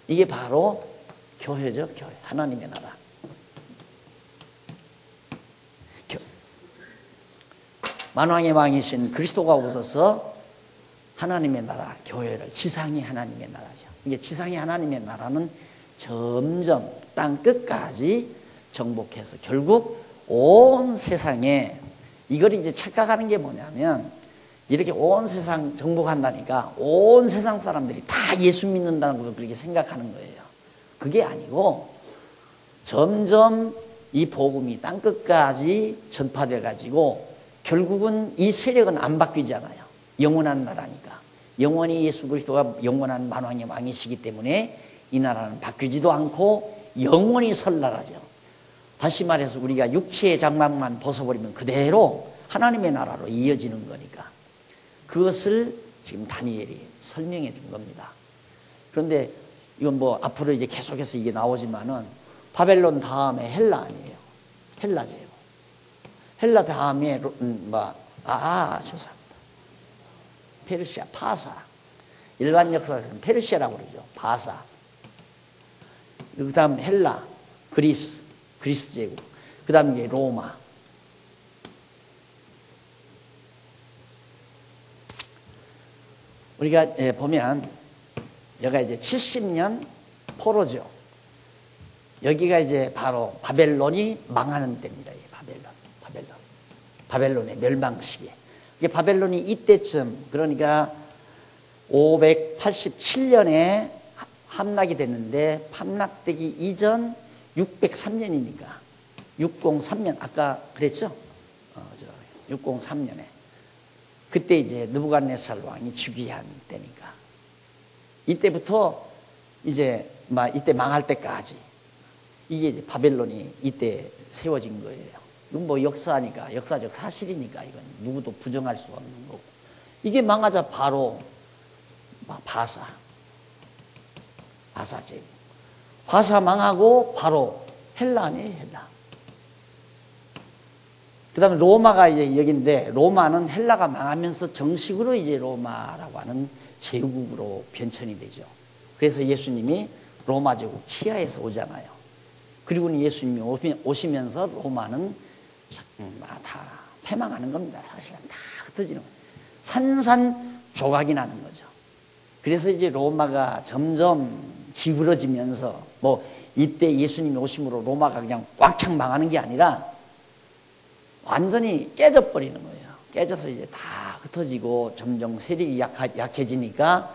이게 바로 교회죠. 교회. 하나님의 나라. 만왕의 왕이신 그리스도가 오셔서 하나님의 나라, 교회를, 지상이 하나님의 나라죠. 이게 지상이 하나님의 나라는 점점 땅 끝까지 정복해서 결국 온 세상에, 이걸 이제 착각하는 게 뭐냐면, 이렇게 온 세상 정복한다니까 온 세상 사람들이 다 예수 믿는다는 걸 그렇게 생각하는 거예요. 그게 아니고 점점 이 복음이 땅 끝까지 전파돼 가지고 결국은 이 세력은 안 바뀌잖아요. 영원한 나라니까. 영원히 예수 그리스도가 영원한 만왕의 왕이시기 때문에 이 나라는 바뀌지도 않고 영원히 설 나라죠. 다시 말해서 우리가 육체의 장막만 벗어버리면 그대로 하나님의 나라로 이어지는 거니까. 그것을 지금 다니엘이 설명해 준 겁니다. 그런데 이건 뭐 앞으로 이제 계속해서 이게 나오지만은 바벨론 다음에 헬라 아니에요. 헬라제요. 헬라 다음에 죄송합니다. 페르시아, 파사. 일반 역사에서는 페르시아라고 그러죠. 파사. 그 다음 헬라, 그리스 제국. 그 다음 이제 로마. 우리가 보면 여기가 이제 70년 포로죠. 여기가 이제 바로 바벨론이 망하는 때입니다. 바벨론의 멸망 시기에. 이게 바벨론이 이때쯤, 그러니까 587년에 함락이 됐는데, 함락되기 이전 603년이니까 603년 아까 그랬죠? 603년에 그때 이제 느부갓네살 왕이 즉위한 때니까 이때부터 이제 이때 망할 때까지 이게 이제 바벨론이 이때 세워진 거예요. 이건 뭐 역사니까 역사적 사실이니까 이건 누구도 부정할 수 없는 거고 이게 망하자 바로 바사 제국 바사 망하고 바로 헬라 아니에요. 헬라. 그 다음에 로마가 이제 여기인데 로마는 헬라가 망하면서 정식으로 이제 로마라고 하는 제국으로 변천이 되죠. 그래서 예수님이 로마 제국 치하에서 오잖아요. 그리고는 예수님이 오시면서 로마는 다 패망하는 겁니다. 사실은 다 흩어지는 거예요. 산산조각이 나는 거죠. 그래서 이제 로마가 점점 기울어지면서 뭐 이때 예수님이 오심으로 로마가 그냥 꽉창 망하는 게 아니라 완전히 깨져버리는 거예요. 깨져서 이제 다 흩어지고 점점 세력이 약해지니까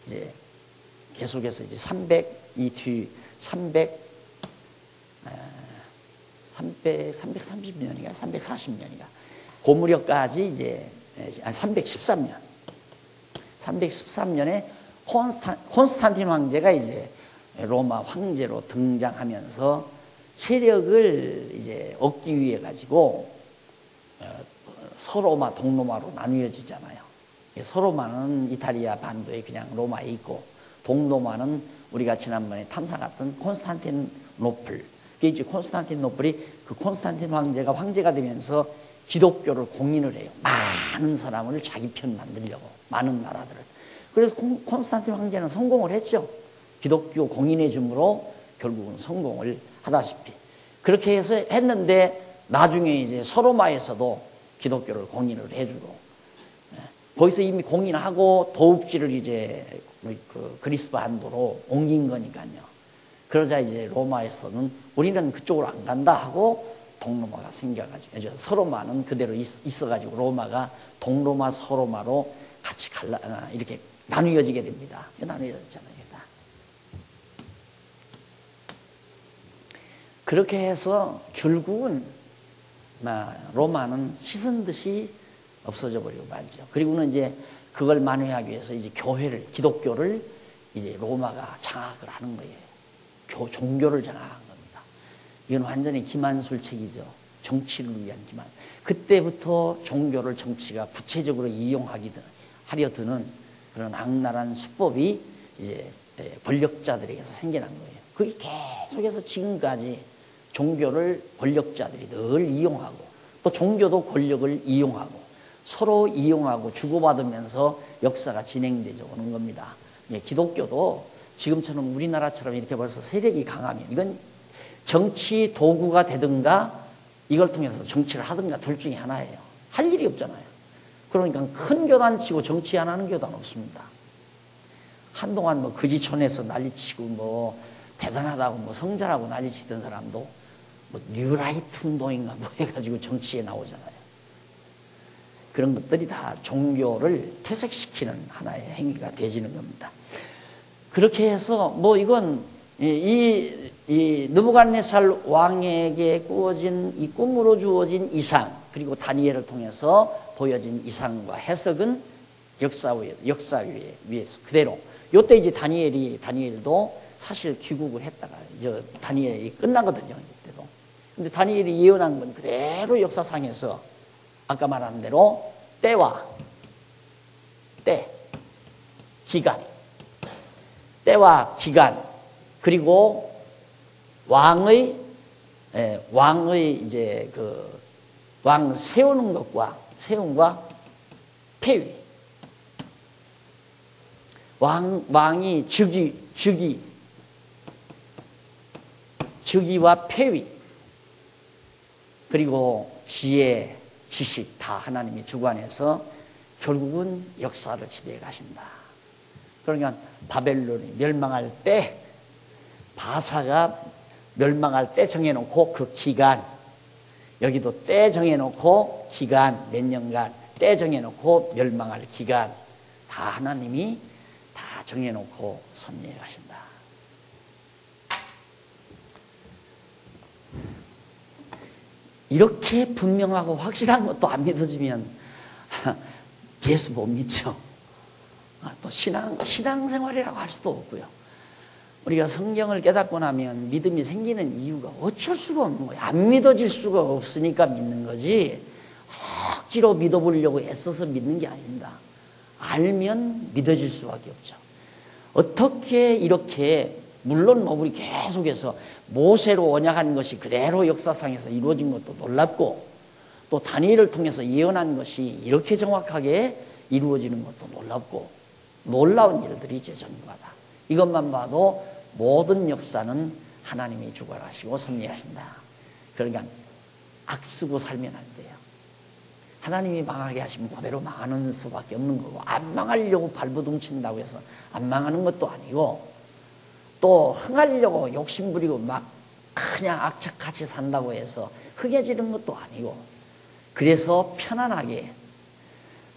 이제 계속해서 이제 330년인가 340년인가 고무력까지 이제 313년에 콘스탄틴 황제가 이제 로마 황제로 등장하면서 세력을 이제 얻기 위해 가지고 서로마, 동로마로 나뉘어지잖아요. 서로마는 이탈리아 반도에 그냥 로마에 있고 동로마는 우리가 지난번에 탐사 갔던 콘스탄틴노플. 그게 이제 콘스탄틴노플이 그 콘스탄틴 황제가 황제가 되면서 기독교를 공인을 해요. 많은 사람을 자기 편 만들려고 많은 나라들을. 그래서 콘스탄틴 황제는 성공을 했죠. 기독교 공인해 줌으로 결국은 성공을 하다시피 그렇게 해서 했는데 나중에 이제 서로마에서도 기독교를 공인을 해주고 거기서 이미 공인하고 도읍지를 이제 그 그리스 반도로 옮긴 거니까요. 그러자 이제 로마에서는 우리는 그쪽으로 안 간다 하고 동로마가 생겨가지고 서로마는 그대로 있어가지고 로마가 동로마 서로마로 같이 이렇게 나뉘어지게 됩니다. 나뉘어졌잖아요. 그렇게 해서 결국은 로마는 씻은 듯이 없어져 버리고 말죠. 그리고는 이제 그걸 만회하기 위해서 이제 기독교를 이제 로마가 장악을 하는 거예요. 종교를 장악한 겁니다. 이건 완전히 기만술책이죠. 정치를 위한 기만. 그때부터 종교를 정치가 구체적으로 하려 드는 그런 악랄한 수법이 이제 권력자들에게서 생겨난 거예요. 그게 계속해서 지금까지 종교를 권력자들이 늘 이용하고 또 종교도 권력을 이용하고 서로 이용하고 주고받으면서 역사가 진행되죠 오는 겁니다. 기독교도 지금처럼 우리나라처럼 이렇게 벌써 세력이 강하면 이건 정치 도구가 되든가 이걸 통해서 정치를 하든가 둘 중에 하나예요. 할 일이 없잖아요. 그러니까 큰 교단 치고 정치 안 하는 교단 없습니다. 한동안 뭐 거지촌에서 난리치고 뭐 대단하다고 뭐 성자라고 난리치던 사람도 뭐 뉴라이트 운동인가 뭐 해가지고 정치에 나오잖아요. 그런 것들이 다 종교를 퇴색시키는 하나의 행위가 되지는 겁니다. 그렇게 해서 뭐 이건 이 느부갓네살 왕에게 꾸어진 이 꿈으로 주어진 이상 그리고 다니엘을 통해서 보여진 이상과 해석은 역사 위에서 그대로 요때 이제 다니엘도 사실 귀국을 했다가 다니엘이 끝나거든요. 이때도. 근데 다니엘이 예언한 건 그대로 역사상에서 아까 말한 대로 때와 기간 그리고 왕의 이제 그 왕 세움과 폐위 왕이 즉위와 폐위 그리고 지혜 지식 다 하나님이 주관해서 결국은 역사를 지배해 가신다. 그러니까 바벨론이 멸망할 때 바사가 멸망할 때 정해놓고 그 기간 여기도 때 정해놓고 기간 몇 년간 때 정해놓고 멸망할 기간 다 하나님이 다 정해놓고 섭리해 가신다. 이렇게 분명하고 확실한 것도 안 믿어지면 예수 못 믿죠. 또 신앙생활이라고 할 수도 없고요. 우리가 성경을 깨닫고 나면 믿음이 생기는 이유가 어쩔 수가 없는 거예요. 안 믿어질 수가 없으니까 믿는 거지 억지로 믿어보려고 애써서 믿는 게 아닙니다. 알면 믿어질 수밖에 없죠. 어떻게 이렇게 물론 우리 계속해서 모세로 언약한 것이 그대로 역사상에서 이루어진 것도 놀랍고 또 다니엘을 통해서 예언한 것이 이렇게 정확하게 이루어지는 것도 놀랍고 놀라운 일들이죠. 전부가 다. 이것만 봐도 모든 역사는 하나님이 주관하시고 섭리하신다. 그러니까 악쓰고 살면 안 돼요. 하나님이 망하게 하시면 그대로 망하는 수밖에 없는 거고 안 망하려고 발버둥친다고 해서 안 망하는 것도 아니고 또 흥하려고 욕심부리고 막 그냥 악착같이 산다고 해서 흥해지는 것도 아니고 그래서 편안하게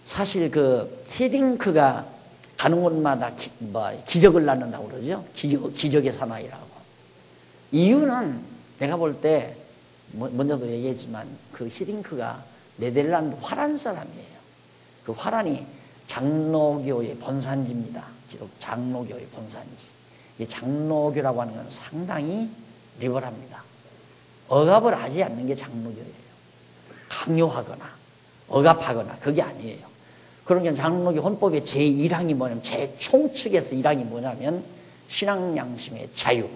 사실 그 히딩크가 가는 곳마다 기적을 낳는다고 그러죠. 기적의 사나이라고. 이유는 내가 볼 때 먼저도 얘기했지만 그 히딩크가 네덜란드 화란 사람이에요. 그 화란이 장로교의 본산지입니다. 기독 장로교의 본산지. 이 장로교라고 하는 건 상당히 리버럴합니다. 억압을 하지 않는 게 장로교예요. 강요하거나 억압하거나 그게 아니에요. 그러니까 장로교 헌법의 제1항이 뭐냐면 제총칙에서 1항이 뭐냐면 신앙 양심의 자유.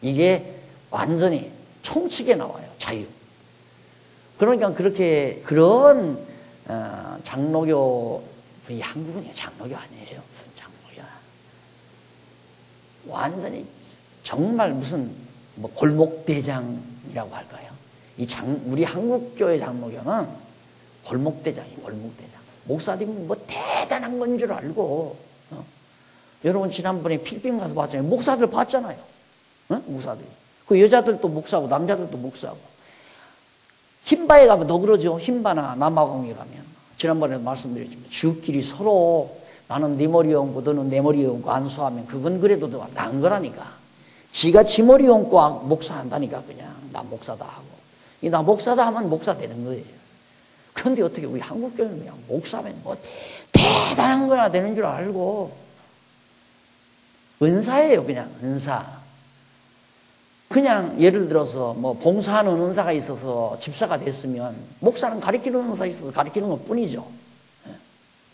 이게 완전히 총칙에 나와요. 자유. 그러니까 그렇게 그런 장로교 우리 한국은 장로교 아니에요. 무슨 장로교야. 완전히 정말 무슨 뭐 골목대장이라고 할까요? 우리 한국교회 장로교는 골목대장이에요. 골목대장. 목사들이 뭐 대단한 건 줄 알고 여러분 지난번에 필리핀 가서 봤잖아요. 목사들 봤잖아요. 목사들이. 그 여자들도 목사고 남자들도 목사고. 흰바에 가면 더 그러죠. 흰바나 남아공에 가면. 지난번에 말씀드렸지만 지우끼리 서로 나는 네 머리에 얹고 너는 내 머리에 얹고 안수하면 그건 그래도 더 나은 거라니까. 지가 지 머리에 얹고 목사한다니까 그냥 나 목사다 하고. 나 목사다 하면 목사 되는 거예요. 그런데 어떻게 우리 한국교회는 그냥 목사면 뭐 대단한 거나 되는 줄 알고 은사예요. 그냥 은사. 그냥 예를 들어서 뭐 봉사하는 은사가 있어서 집사가 됐으면 목사는 가르치는 은사가 있어서 가르치는 것 뿐이죠.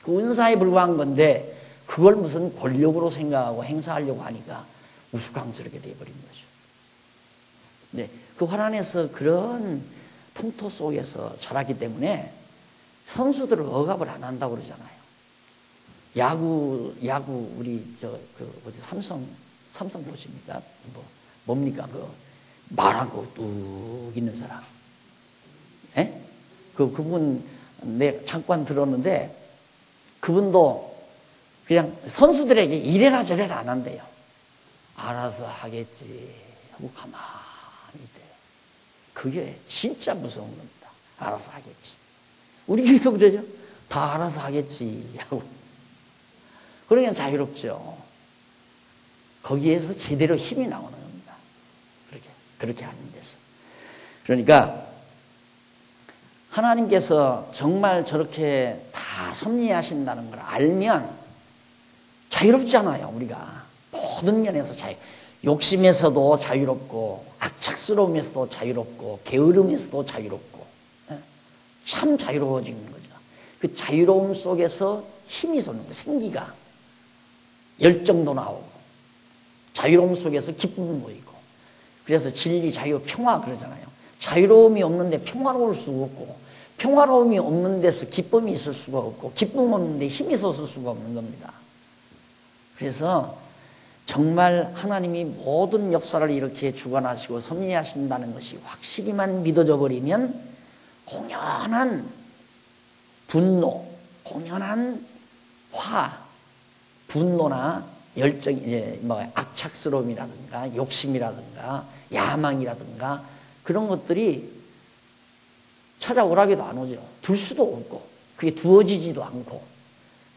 그 은사에 불과한 건데 그걸 무슨 권력으로 생각하고 행사하려고 하니까 우스꽝스럽게 되어버린 거죠. 네, 그 화란에서 그런 풍토 속에서 자랐기 때문에 선수들을 억압을 안 한다고 그러잖아요. 야구 우리 삼성 보십니까? 뭡니까? 말 않고 뚝 있는 사람. 예? 그분, 내 잠깐 들었는데, 그분도 그냥 선수들에게 이래라 저래라 안 한대요. 알아서 하겠지 하고 가만히 있대요. 그게 진짜 무서운 겁니다. 알아서 하겠지. 우리 교회도 그러죠. 다 알아서 하겠지 하고. 그러니까 자유롭죠. 거기에서 제대로 힘이 나오는 겁니다. 그렇게 하는 데서. 그러니까 하나님께서 정말 저렇게 다 섭리하신다는 걸 알면 자유롭잖아요. 우리가 모든 면에서 욕심에서도 자유롭고 악착스러움에서도 자유롭고 게으름에서도 자유롭고 참 자유로워지는 거죠. 그 자유로움 속에서 힘이 솟는 거예요. 생기가 열정도 나오고 자유로움 속에서 기쁨도 보이고 그래서 진리, 자유, 평화 그러잖아요. 자유로움이 없는데 평화로울 수가 없고 평화로움이 없는 데서 기쁨이 있을 수가 없고 기쁨 없는데 힘이 솟을 수가 없는 겁니다. 그래서 정말 하나님이 모든 역사를 이렇게 주관하시고 섭리하신다는 것이 확실히만 믿어져 버리면 공연한 분노, 공연한 분노나 열정, 악착스러움이라든가 욕심이라든가 야망이라든가 그런 것들이 찾아오라게도 안 오죠. 둘 수도 없고 그게 두어지지도 않고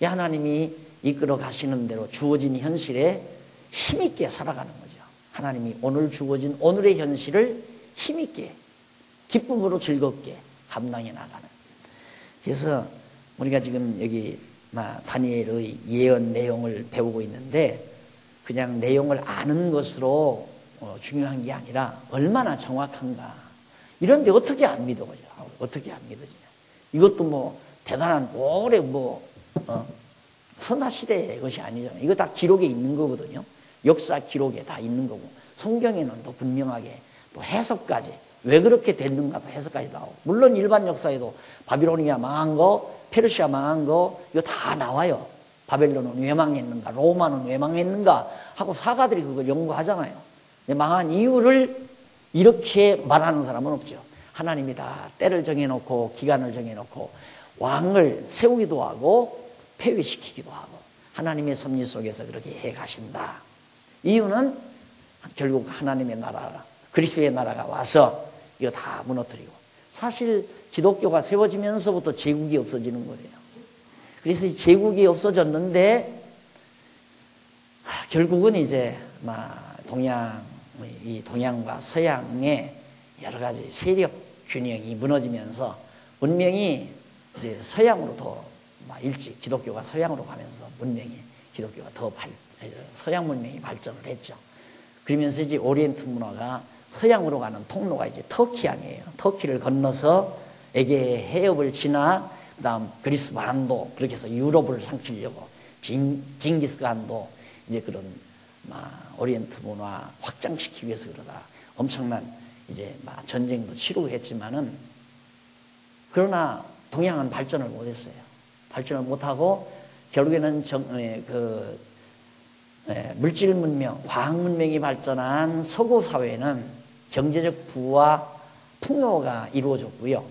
하나님이 이끌어 가시는 대로 주어진 현실에 힘있게 살아가는 거죠. 하나님이 오늘 주어진 오늘의 현실을 힘있게 기쁨으로 즐겁게 감당해 나가는. 그래서 우리가 지금 여기 다니엘의 예언 내용을 배우고 있는데 그냥 내용을 아는 것으로 중요한 게 아니라 얼마나 정확한가. 이런데 어떻게 안 믿어져? 어떻게 안 믿어지냐? 이것도 뭐 대단한 오래 선사시대의 것이 아니잖아요. 이거 다 기록에 있는 거거든요. 역사 기록에 다 있는 거고 성경에는 또 분명하게 또 해석까지 왜 그렇게 됐는가도 해석까지 나오고 물론 일반 역사에도 바빌로니아 망한 거, 페르시아 망한 거 이거 다 나와요. 바벨론은 왜 망했는가, 로마는 왜 망했는가 하고 사가들이 그걸 연구하잖아요. 망한 이유를 이렇게 말하는 사람은 없죠. 하나님이 다 때를 정해놓고 기간을 정해놓고 왕을 세우기도 하고 폐위시키기도 하고 하나님의 섭리 속에서 그렇게 해 가신다. 이유는 결국 하나님의 나라, 그리스도의 나라가 와서 이거 다 무너뜨리고 사실 기독교가 세워지면서부터 제국이 없어지는 거예요. 그래서 제국이 없어졌는데 결국은 이제 동양과 서양의 여러 가지 세력 균형이 무너지면서 문명이 이제 서양으로 더 일찍 기독교가 서양으로 가면서 기독교가 더 서양 문명이 발전을 했죠. 그러면서 이제 오리엔트 문화가 서양으로 가는 통로가 이제 터키 아니에요. 터키를 건너서 에게 해협을 지나 그다음 그리스 반도 그렇게 해서 유럽을 삼키려고 징기스칸도 이제 그런 오리엔트 문화 확장시키기 위해서 그러다 엄청난 이제 전쟁도 치르고 했지만은 그러나 동양은 발전을 못했어요. 발전을 못하고 결국에는 물질 문명, 과학 문명이 발전한 서구 사회는 경제적 부와 풍요가 이루어졌고요.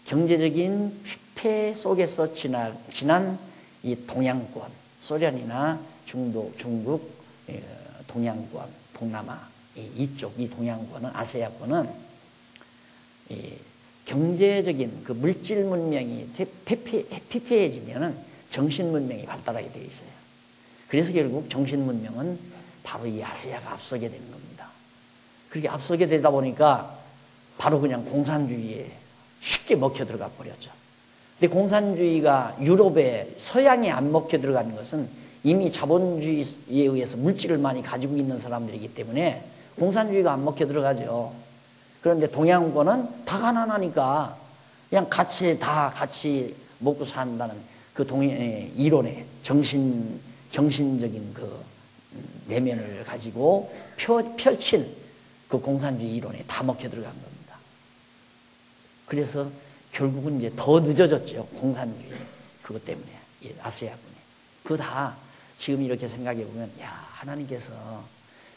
경제적인 피폐 속에서 지난 이 동양권, 소련이나 중국, 동양권, 동남아 이쪽 이 동양권은 아시아권은 경제적인 그 물질 문명이 피폐해지면은 정신 문명이 발달하게 되어 있어요. 그래서 결국 정신 문명은 바로 이 아시아가 앞서게 되는 겁니다. 그렇게 앞서게 되다 보니까 바로 그냥 공산주의에 쉽게 먹혀 들어가 버렸죠. 근데 공산주의가 유럽에 서양에 안 먹혀 들어가는 것은 이미 자본주의에 의해서 물질을 많이 가지고 있는 사람들이기 때문에 공산주의가 안 먹혀 들어가죠. 그런데 동양권은 다 가난하니까 그냥 같이 먹고 산다는 그 이론에 정신적인 그 내면을 가지고 펼친 그 공산주의 이론에 다 먹혀 들어간 겁니다. 그래서 결국은 이제 더 늦어졌죠. 공산주의 그것 때문에 아시아군이 그거 다 지금 이렇게 생각해 보면 하나님께서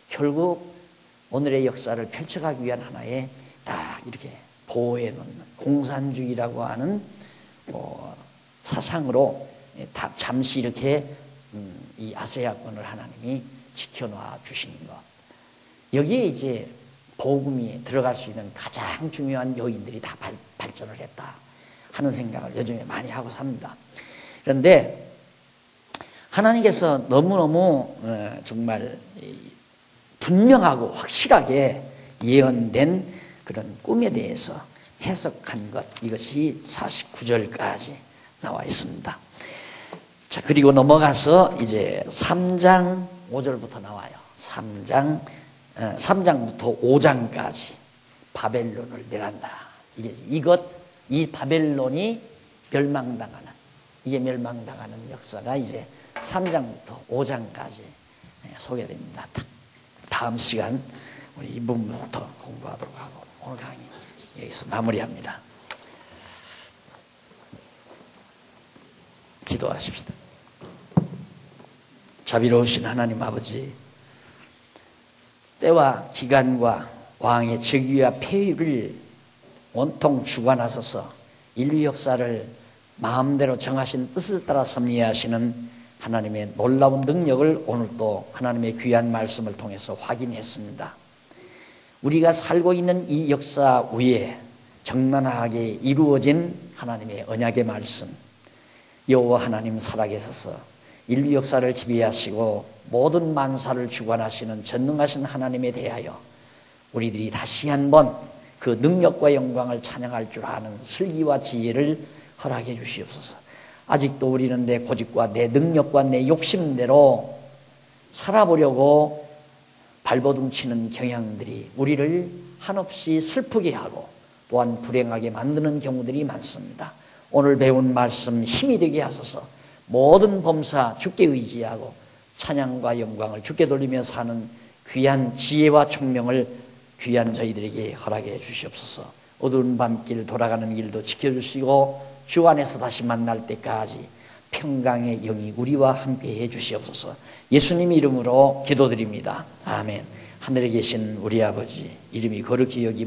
결국 오늘의 역사를 펼쳐가기 위한 하나의 딱 이렇게 보호해 놓는 공산주의라고 하는 사상으로 잠시 이렇게 이 아시아권을 하나님이 지켜놔 주시는 것. 여기에 이제 복음이 들어갈 수 있는 가장 중요한 요인들이 다 발전을 했다 하는 생각을 요즘에 많이 하고 삽니다. 그런데 하나님께서 너무너무 정말 분명하고 확실하게 예언된 그런 꿈에 대해서 해석한 것, 이것이 49절까지 나와 있습니다. 자, 그리고 넘어가서 이제 3장 5절부터 나와요. 3장부터 5장까지 바벨론을 멸한다. 이 바벨론이 멸망당하는, 이게 멸망당하는 역사가 이제 3장부터 5장까지 소개됩니다. 다음 시간 우리 이 부분부터 공부하도록 하고 오늘 강의 여기서 마무리합니다. 기도하십시다. 자비로우신 하나님 아버지, 때와 기간과 왕의 즉위와 폐위를 온통 주관하소서 인류 역사를 마음대로 정하신 뜻을 따라 섭리하시는 하나님의 놀라운 능력을 오늘도 하나님의 귀한 말씀을 통해서 확인했습니다. 우리가 살고 있는 이 역사 위에 정난하게 이루어진 하나님의 언약의 말씀, 여호와 하나님 살아계셔서 인류 역사를 지배하시고 모든 만사를 주관하시는 전능하신 하나님에 대하여 우리들이 다시 한번 그 능력과 영광을 찬양할 줄 아는 슬기와 지혜를 허락해 주시옵소서. 아직도 우리는 내 고집과 내 능력과 내 욕심대로 살아보려고 발버둥 치는 경향들이 우리를 한없이 슬프게 하고 또한 불행하게 만드는 경우들이 많습니다. 오늘 배운 말씀 힘이 되게 하소서. 모든 범사 주께 의지하고 찬양과 영광을 주께 돌리며 사는 귀한 지혜와 총명을 귀한 저희들에게 허락해 주시옵소서. 어두운 밤길 돌아가는 길도 지켜주시고 주 안에서 다시 만날 때까지 평강의 영이 우리와 함께해 주시옵소서. 예수님 이름으로 기도드립니다. 아멘. 하늘에 계신 우리 아버지, 이름이 거룩히 여김